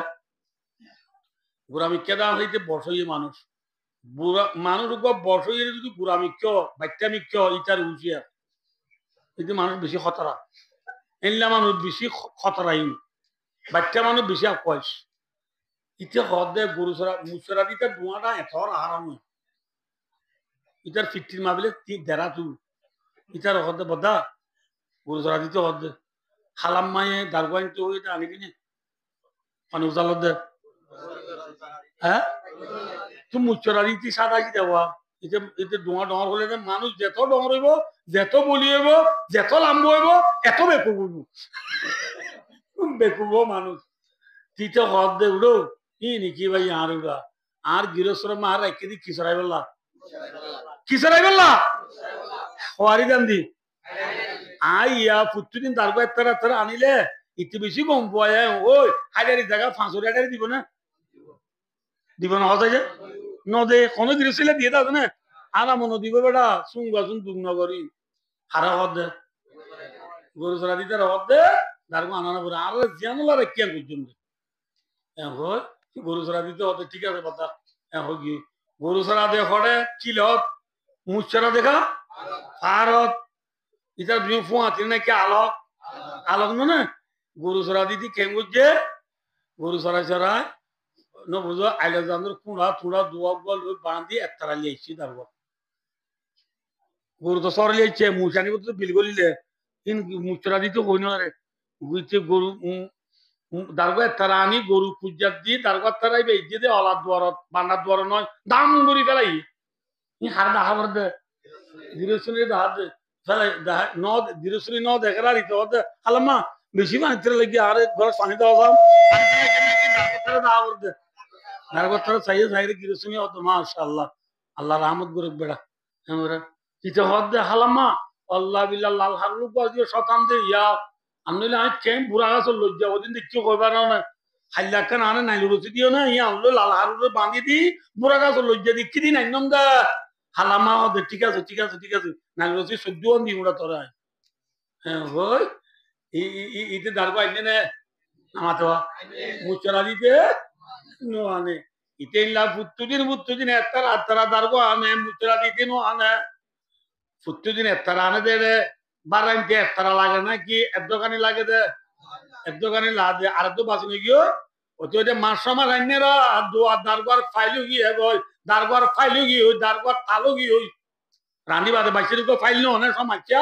গুড়া মিথ্যা দেওয়া হইতে বসইয়ে মানুষ মানুষ বসইয়ে যদি গুড়া মিথ্য বাচ্চা মিথ্য ইটার উচিয়া কিন্তু মানুষ বেশি খতরা এনলা মানুষ বেশি খতরাহীন বাচ্চা মানুষ বেশি আকশ ইতে হদে গরু ছড়া মুসরা দিতে ধোঁয়াটা এত আরাম ইটার ফিফটিন মাবিলে দেড়া তু ইটার হদে বদা গরু ছড়া দিতে হদে হালাম মায়ে দারগাইন তো এটা আনি কিনে মানুষ জালত দে হ্যাঁ তুই মুচরা দিতে সাদা কি দেওয়া এতে এতে ডোঙা ডর হলে মানুষ যেত ডর হইব যেত বলি হইব যেত লাম্ব হইব এত বেকুব হইব বেকুব মানুষ তিতে হদ দে উড়ো ই নাকি ভাই আর উড়া আর গৃহস্থ মার রেখে দি কিসরাই বললা কিসরাই বললা হওয়ারি গান্ধী আইয়া প্রত্যেকদিন তারপর একটা আনিলে একটু বেশি কম পায় ওই হাজারি জায়গা 500 টাকা দিব না হতে যে নদে কোনো গৃহস্থ দিয়ে দাও না আরাম দিব বেটা সুঙ্গাসুন দুগ্নগরী হারা হদ দে গরু চড়া দিতে হদ দে তারপর আনানো করে আর জিয়ানোলা রেখে পর্যন্ত গরু চড়া দিতে হতে ঠিক আছে কথা কি গরু চড়া দে হরে চিলত মুখ চড়া দেখা ফারত ইটার তুমি ফুয়াতি নাকি আলোক আলোক না গরু চড়া দিদি খেঙ্গুর গরু চড়াই চড়াই নবুঝো আইলে জানোর কুড়া থুড়া দোয়া গোল বাঁধি একতারা লিয়েছি তারপর গরু তো সর লিয়েছে মুচানি তো বিল গলিলে মুচরা দিতে হই না রে গুইতে গরু দারগা একতারা আনি গরু খুঁজাত দিয়ে দারগা তারাই বেজে দে অলার দুয়ারত বান্নার দুয়ার নয় দাম গড়ি ফেলাই হার দেখা পর দে গৃহস্থী দেখা দে ফেলাই ন গৃহস্থী ন দেখে আর ইতে হতে আলাম্মা বেশি মাত্রা লেগে আর ঘর পানি দেওয়া দেখা পর দে দারগা তারা চাইয়ে চাইরে গৃহস্থী হতো মাশাআল্লাহ আল্লাহ রহমত গরুক বেড়া আমরা ইতে হদ দে হালাম্মা আল্লাহ বিল্লাহ লাল হারলু দিয়ে শতান দে ইয়া আনলে আমি কেম বুড়া গাছ লজ্জা ওদিন দেখছি কইবার না হাইলা কেন আনে নাইলু রসি দিও না ইয়া আনলো লাল হারুরে বাঁধি দি বুড়া গাছ লজ্জা দি কি দিন আইনম দা হালামা হদে ঠিক আছে ঠিক আছে ঠিক আছে নাইলু রসি সহ্য দি ওরা তোরা হ্যাঁ ওই ইতে দারগা আইনে নে আমাতে মুচরা দিতে নো আনে ইতে ইল্লা বুত্তুদিন এত্তারা দারগা আনে মুচরা দিতে নো আনে ফুত্তুদিন এত্তারা আনে দে বারাইতে এত্তারা লাগে না কি এক দোকানে লাগে দে এক দোকানে লাগে আর তো বাঁচি গিয়ে ওই যে মাসমার আইনেরা দারগার ফাইলু গিয়ে গই দারগার ফাইলু গিয়ে ওই দারগার তালু গিয়ে ওই রানী বাদে বাইশের উপর ফাইল নো অনেক সমাচ্ছা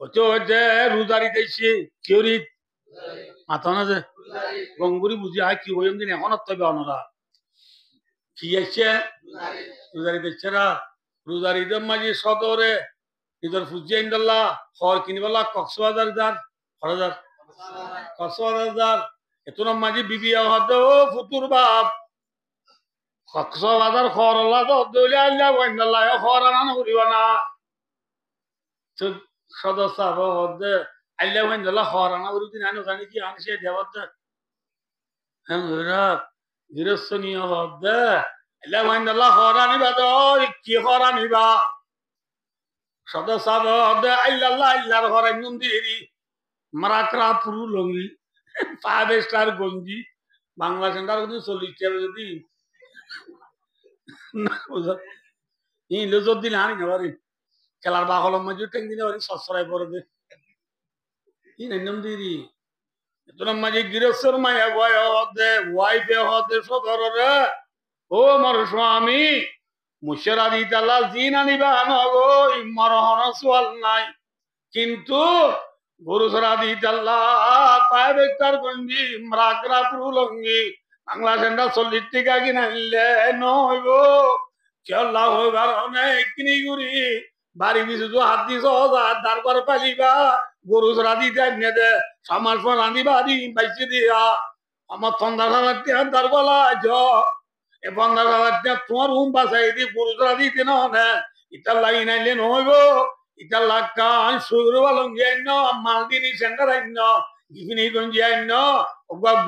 ওই যে রোজারি দিয়েছি কিউরি মাথা না যে গঙ্গুরি বুঝি হয় কি হইম দিন এখন তবে অনরা কি আছে রোজারি দিচ্ছে না রোজারি দম মাঝি সদরে ইদর ফুজি ইন্দাল্লাহ খর কিনিবাল্লাহ কক্সবাজার যার হরদার কক্সবাজার যার এত নাম মাঝি বিবি হদ ও ফুতুর বাপ কক্সবাজার খর আল্লাহ তো দইলে আল্লাহ ইন্দাল্লাহ খর আনানো করিবা না সদস্য হদ আল্লাহ ওয়ান জাল্লাহ হরানা উরুদিন আনো জানি কি আনসে দেওয়াত হ্যাঁ ওরা গিরস্তনীয় হদ আল্লাহ ওয়ান জাল্লাহ হরানি বাদ কি হরানি বা সদস্য হদ আল্লাহ আল্লাহর হরাই নন্দিরি মারাকরা পুরু লঙ্গি 5 স্টার গঞ্জি বাংলা সেন্টার কিন্তু 40 টাকা যদি না বুঝা ই লজত দিন আনি নবারি খেলার বাহলম মাঝে টেং দিনে বারি সসরাই পড়ে দে ই নন্দম দিরি তোর মাঝে গিরস্তর মায়া বয় হদে ওয়াইফে হদে সদররে ও মর স্বামী মুশরা দিতাল্লা জিন আনিবা নগো মরহন সোয়াল নাই কিন্তু গরু সরা দিতাল্লা 5 স্টার গঞ্জি মারাকরা পুরু লঙ্গি বাংলা সেন্টার 40 টাকা কিনাইলে নইব কেল্লা হইবার অনেক কিনি গুড়ি বাড়ি পিছু তো হাত দিছ তারপর পালিবা গরু চড়া দিতে আনিয়ে দে আমার ফোন রাঁধিবা দি বাইসে দিয়া আমার 15,000 তার বলা জ এ 15,000 তোমার হুম বাসাই দি গরু চড়া দিতে না ইটার লাগি নাইলে নইব ইটার লাগ শুরু বালঙ্গি আইন মালদিনী সেন্টার আইন ইভিনি গঞ্জি আইন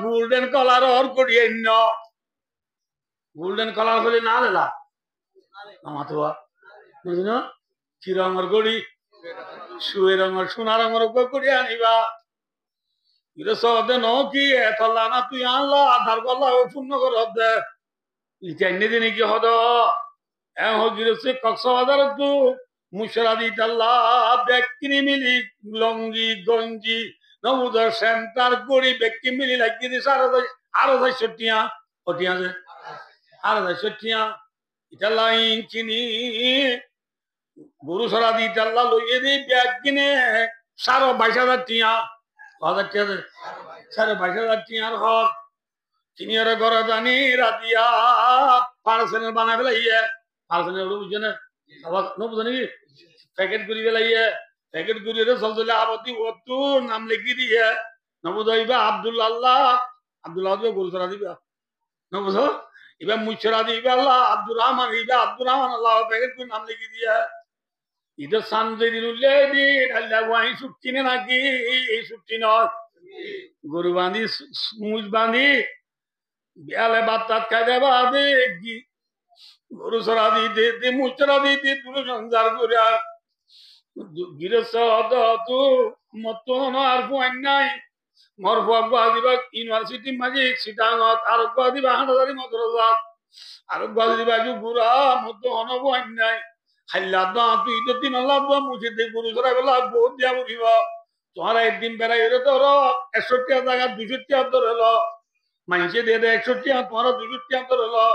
গোল্ডেন কালার অর করি আইন গোল্ডেন কালার হলে না লেলা আমার তো বুঝলো কি রঙের গড়ি শুয়ে রঙের সোনা রঙের করি আনিবা এটা সদে ন কি এতলা না তুই আনলা আধার গলা পূর্ণ কর দে ইটাইনে দিনে কি হদ গিরেছে কক্সবাজার তু মুশরা দিতাল্লা ব্যক্তি মিলি লঙ্গি গঞ্জি নবুদর সেন্টার করি ব্যক্তি মিলি লাগিয়ে দিছে আরো 60 হটিয়া যে আরো 60 এটা লাইন চিনি গরু সরা দিতাল্লা লইয়ে দি ব্যাগ কিনে 22,000 টিয়া 22,000 টিয়ার হক চিনিয়ার ঘর জানি রাতিয়া পার্সেল বানাই ফেলাইয়ে পার্সেল বুঝছে না আবার বুঝে নাকি প্যাকেট করি ফেলাইয়ে প্যাকেট করিয়ে চল চলে আবতি অতু নাম লিখি দিয়ে নবুঝা আব্দুল্লাহ গরু সরা দিবা নবুঝ এবার মুছরা দিবে আল্লাহ আব্দুর রহমান আল্লাহ প্যাকেট করে নাম লিখি দিয়ে এটা সামনে দিন উল্লে দিন আল্লাহ ওয়াই চুক্তি নাকি এই চুক্তি নয় গরু বাঁধি মুজ বাঁধি বিয়ালে ভাত টাত খাই দেবা গরু সরা দিতে মুচরা দিতে তুমি সংসার করে গিরস্ত তু মতন আর ফুয়াই নাই মর ফুয়া দিবা ইউনিভার্সিটি মাঝে সিটাঙত আর দিবা হাঁটাদারি মদরজাত আর দিবা গুড়া মতো অনবুয়াই নাই হাইলা দা তুই তো 3 মুছে দে গরু সরা বেলা বহুত দিয়া বুঝিব তোমার একদিন বেড়াই এলে তো 61 টাকা 200 টাকা ধরে হলো মানুষে দিয়ে দেয় 61 টাকা তোমার 200 টাকা ধরে হলো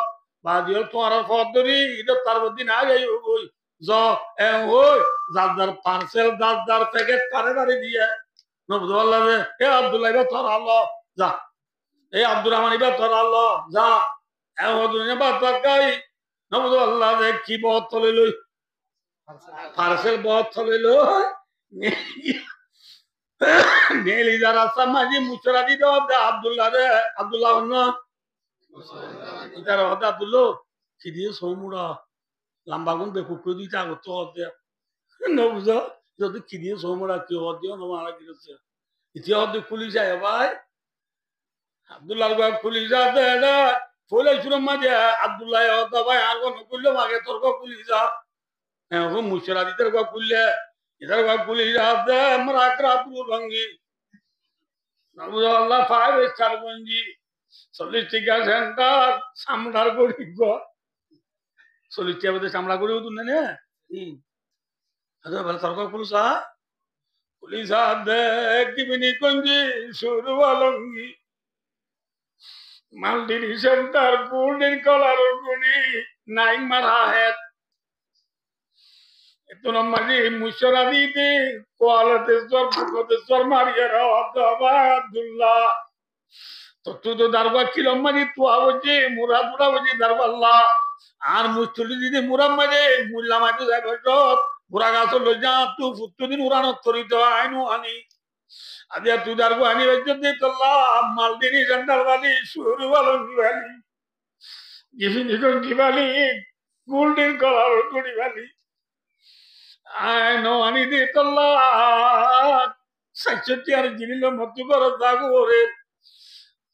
বাজি তোমার ফদ ধরি এটা তার মধ্যে না যাই ওই যার পার্সেল যার প্যাকেট পারে বাড়ি দিয়ে নবুল্লাহ এ আব্দুল্লাহ এবার তোর আল্লাহ যা এই আব্দুর রহমান এবার তোর আল্লাহ যা নবুল্লাহ কি বধ চলে লই পার্সেল বধ চলে লই নেলি যারা মাঝে মুচরা দিতে আব্দুল্লাহ রে আব্দুল্লাহ ইতার হতে আব্দুল্লাহ কি দিয়ে সৌমুড়া লম্বা গুণ বেকুব করে দিতে আগত হতে নবুঝ যদি কি দিয়ে সৌমুড়া কি হদিও নমারা গিয়েছে ইতিহাস হতে খুলি যায় ভাই আব্দুল্লাহ খুলি যা ফুলে শুরু মাঝে আব্দুল্লাহ হতে ভাই আর কোনো করলে মাগে তোর খুলি যা হ্যাঁ মুচরা দিতে খুললে इधर का पुलिस आते मराकरा पुरु भंगी नबुल्लाह 5 स्टार गंजी 40 টাকা সেন্টার সামলার করি গো 40 টাকা মধ্যে সামলা করি তুই না আচ্ছা ভালো সরকার পুলিশ আদে কিবিনি গঞ্জি শুরু আলঙ্গি মালদিনী সেন্টার গোল্ডেন কালার গুনি নাই মারা head itu namanya musyara di kuala tesor Maria Abdullah tu darba kilomani tu awaji muradura awaji darba Allah আর মুস্তলি দিদি মুরাম মাঝে মুল্লা মাঝে যাইবত বুড়া গাছ লজ্জা তু ফুটু দিন উড়ানো তরিত আইনু আনি আদিয়া তুই দারগো আনি বেজ্জত দি তোল্লা মালদিনী সেন্টার বালি শুরু বালঙ্গি বালি জিফিনি গঙ্গি বালি গোল্ডেন কালার করি বালি I know I need it a lot. ৬৬ আর জিনিল মধ্য করো দাগু ওরে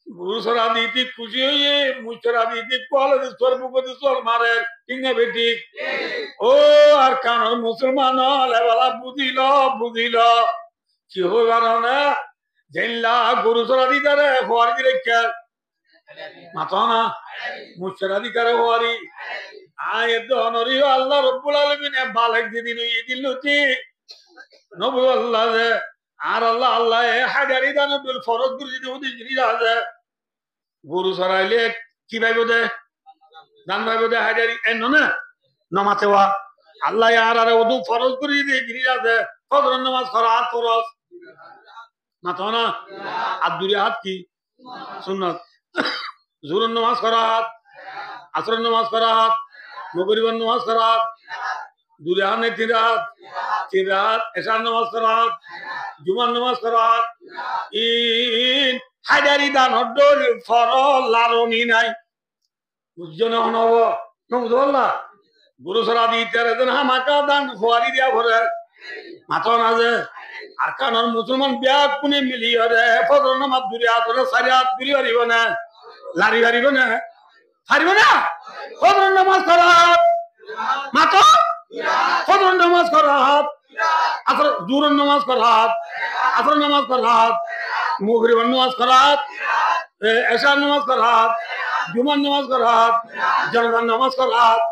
গুরুসরা দিতে খুশি হইয়ে মুচরা দিতে কলে সর্বপতি সর মারে ঠিক না বেটি ও আর কানর মুসলমান লেবালা বুঝিল কি হইবার না জেনলা গুরুসরা দিতারে হওয়ার দিলে মাথা না মুচরা দিতারে হওয়ারি আয় দনরি আল্লাহ রব্বুল আলামিন বালেক দিদিন দিলুতি নবু আল্লাহ আর আল্লাহ আল্লাহ হাজারি দানো বিল ফরজ গুরু যদি জিনিস আছে গরু সরাইলে কি ভাইব দে দান ভাইব দে হাজারি এন না নমাতে ওয়া আল্লাহ আর আর ওদু ফরজ করে দিয়ে জিনিস আছে ফজর নামাজ করা হাত ফরজ মাথা না আর দূরে হাত কি সুন্নাত জোহর নামাজ করা হাত আসর নামাজ করা হাত মাগরিবের নামাজ করা হাত দূরে হাত নেই তিন রাত এশার নামাজ করা হাত জুমার নামাজ করা হাত ইন হাজারি দান হড্ডল ফরল লারনি নাই বুঝছো না হনব নবুঝল্লা গুরু সরা দিতে দেন হামাকা দান হওয়ারি দিয়া ভরে মাথা না যে আর কানর মুসলমান ব্যাগ কোনে মিলি হরে ফজর নামাজ দূরে হাত হলে সারি হাত দূরে হারিব না লারি হারিব না হারিব না ফজর নামাজ করা হাত মাথা ফজর নামাজ করা হাত আসর জোহর নামাজ করা হাত আসর নামাজ করা হাত মাগরিবের নামাজ করা হাত এশার নামাজ করা হাত জুমার নামাজ করা হাত জানাজার নামাজ করা হাত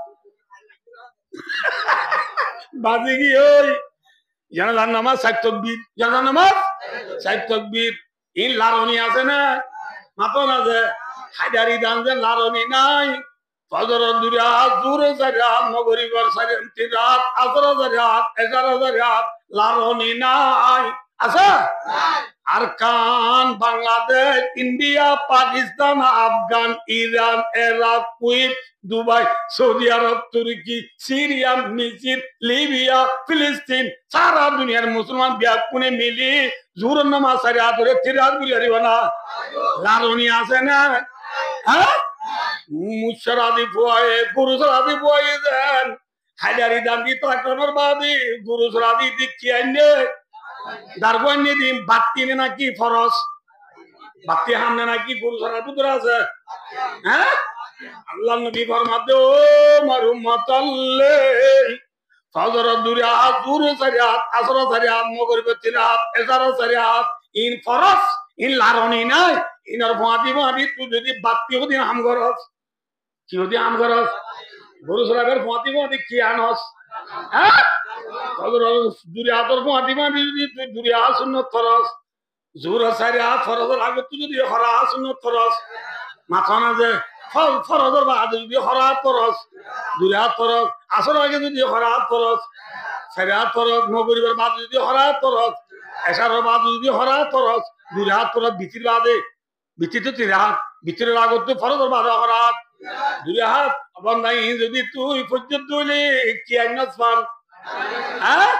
বাজে কি ওই জানাজার নামাজ ৬০ তাকবীর জানাজার নামাজ ৬০ তাকবীর ইন লারনি আছে না মাথা না যে হাজারি দান যে লারনি নাই ফজর দূরে হাত জোহর ৪ হাত মাগরিবের ৩ হাত আসর ৪ হাত এশার ৪ হাত লারনি নাই আছে আর কান Bangladesh India Pakistan Afghan Iran Iraq Kuwait Dubai Saudi Arab তুর্কি সিরিয়া মিসর লিবিয়া ফিলিস্তিন সারা দুনিয়ার মুসলমান ব্যাগ কোনে মিলি জোহর নামাজ সারি আদরে ৩ হাত গুলি হারিব না লারনি আছে না হ্যাঁ মুশরাদি ফুয়ায়ে গুরুসরাদি ফুয়ায়ে দেন হাজারি দাম দি তাকনের বাদি গুরুসরাদি দিকি আইনে দারবানি দিন বাতি নাকি ফরজ বাতি হামনে নাকি গুরু সরা পুত্র আছে হ্যাঁ আল্লাহ নবী ফরমাতে ও মার উম্মতাল্লে ফজর দূরে হাত জোহর ৪ হাত আসর ৪ হাত মাগরিবের ৩ হাত এশার ৪ হাত ইন ফরজ ইন লারনি নাই ইনর ভাতি তুই যদি বাতি হদি হাম করস কি হদি হাম করস গুরু সরাবের ভাতি কি আনস হ্যাঁ দূরে হাতর ভাতি যদি তুই দূরে হাত সুন্নত ফরজ জোহর ৪ হাত ফরজের আগে তুই যদি হরা হাত সুন্নত ফরজ মাথা না যে ফরজের বাদে যদি হরা হাত ফরজ দূরে হাত ফরজ আসর আগে যদি হরা হাত ফরজ ৪ হাত ফরজ মাগরিবের বাদে যদি হরা হাত ফরজ এশারের বাদে যদি হরা হাত ফরজ দূরে হাত ফরজ ভিতির বাদে ভিতির তো ৩ হাত ভিতরের আগত তো ফরজের বাদে হরা হাত দূরে হাত বন্ধাই যদি তুই পর্যন্ত হইলে কি আইনাস পান হ্যাঁ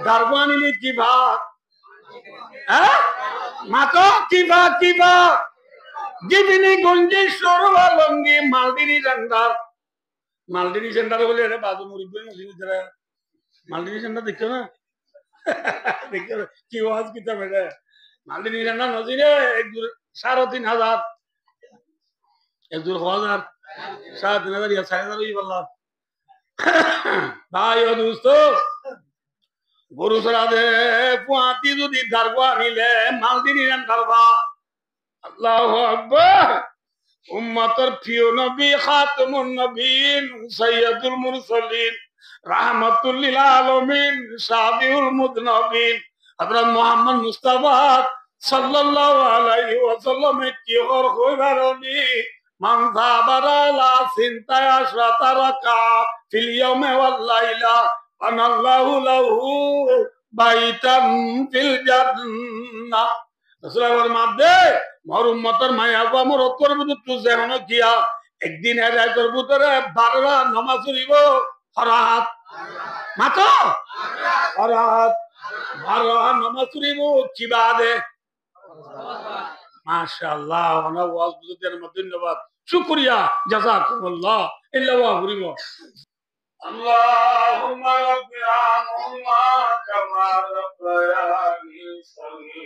দারবানিলে কি ভাগ হ্যাঁ মাতো কি ভাগ জীবিনী গঞ্জি সরবালঙ্গি মালদিনী সেন্টার বলে এটা বাজু মুরিদ মালদিনী সেন্টার দেখছো না দেখছো কি ওয়াজ কিতাব এটা মালদিনী সেন্টার নজিরে একজোর ৩,৫০০ একজোর ১,০০০ ৩,৫০০ ইয়া ৪,০০০ বললাম ভাই ও দোস্ত গরু সরা দে পুয়াতি যদি দারবা নিলে মালদিনী সেন্টারবা আল্লাহু আকবার উম্মতের প্রিয় নবী খাতামুন নবীন সাইয়্যিদুল মুরসালিন রাহমাতুল লিল আলামিন শাফিউল মুযনিবিন হযরত মুহাম্মদ মুস্তাফা সাল্লাল্লাহু আলাইহি ওয়াসাল্লাম কি হর কইবারনি মান সাবারা লা সিনতা আশরাতা রাকা ফিল ইয়াউমি ওয়াল লাইলা আনাল্লাহু লাহু বাইতান ফিল জান্নাহ রাসূলের মাধ্যে মোর উম্মতের মায়া গো মোর করব তো যেন কিয়া একদিন এর করব তোরে 12টা নামাজ পড়িব ফরহাত মাতো ফরহাত 12টা নামাজ পড়িব কি বাদে মাশাআল্লাহ ওনা ওয়াজ বুঝদের মধ্যে ধন্যবাদ শুকরিয়া জাযাকুমুল্লাহ ইল্লা ওয়া পড়িব আল্লাহুম্মা রাব্বিনা কামা রাব্বায়ানি সগীরা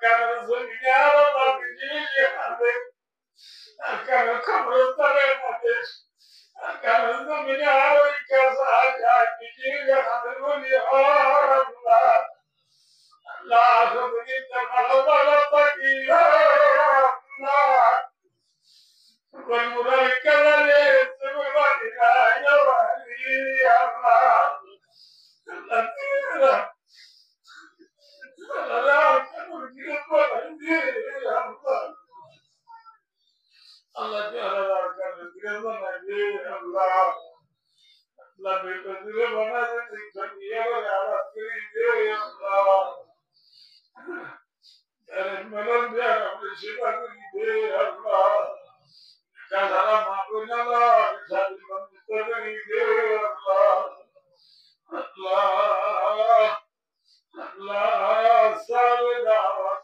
Cara, soñaba la vigilante, cara, como estaremos, cara, soñaba en casa, ya vigilante, no la sobrina mala paquilla, la con mural cada vez se me va a tirar, yo la tierra, la porque no puedo Allah Ta'ala Allah la me consigue bana de dunia la kiri Allah الملل يعرف الشباب يدي الله كان على ما قلنا الله كان المنطقة يدي الله الله الله سال دعوة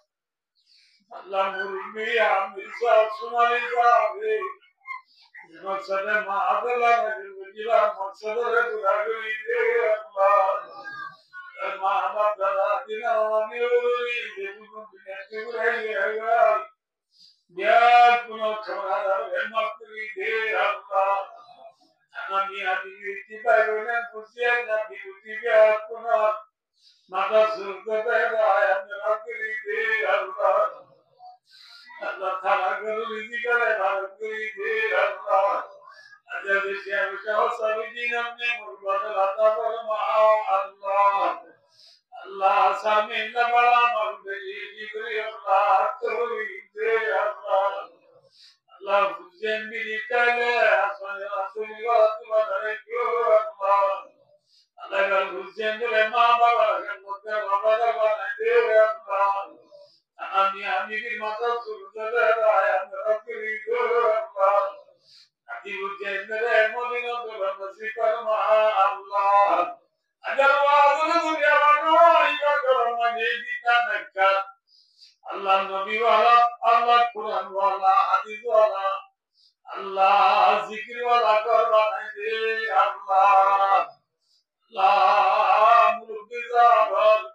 الله مرمي عم يسال سمالي زاوي مقصد ما عدلا نجم جلا مقصد رجل يدي الله ما بدنا دينا نيوري يبون بنتوري يا كنا كمالا مقري دي الله أنا ميادي تبارنا فسينا بيوتي كنا ما تصدق يا مقري دي الله الله تعالى قال لي كذا مقري دي الله أجل الشيء وشاو سبينا من مربط مع الله الله سامي نبلا مربي جبري الله توري دي الله الله فزين بني تالا أصلا رسول الله تبارك الله الله قال فزين لما بابا كان مكر بابا دي الله أمي أمي في مطر سلطة يا ربي الله أتيو جنة مدينة بلمسيك مع الله أجل وعظنا يا منوي كرم جدينا نكت الله النبي والا الله قرآن والا حديث والا الله ذكر والا قرآن دي الله الله مربزا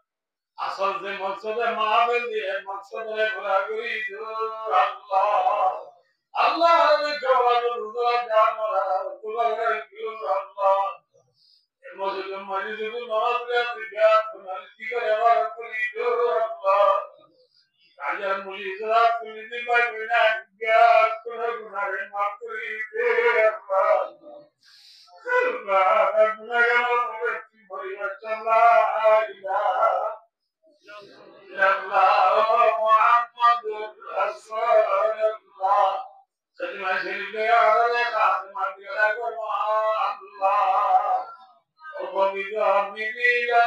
أصل ذي مقصد معابل دي مقصد لفراغري الله الله ربك ورسوله جعل الله المسلم مجلس المواضع تجاه فنالتك لغا كل الله عجل مجلسات كل ذي بينا جاء كل نار مقري الله ربنا يرحم بريء الله إله إلا الله محمد رسول الله كلمة شريفة على خاتمة الله وبحمده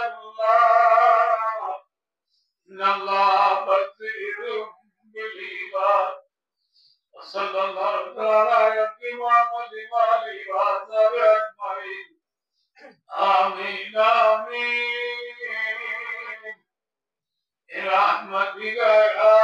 الله إن الله بصير بالعباد وصلى الله تعالى على محمد وآله وصحبه أجمعين آمين آمين برحمتك يا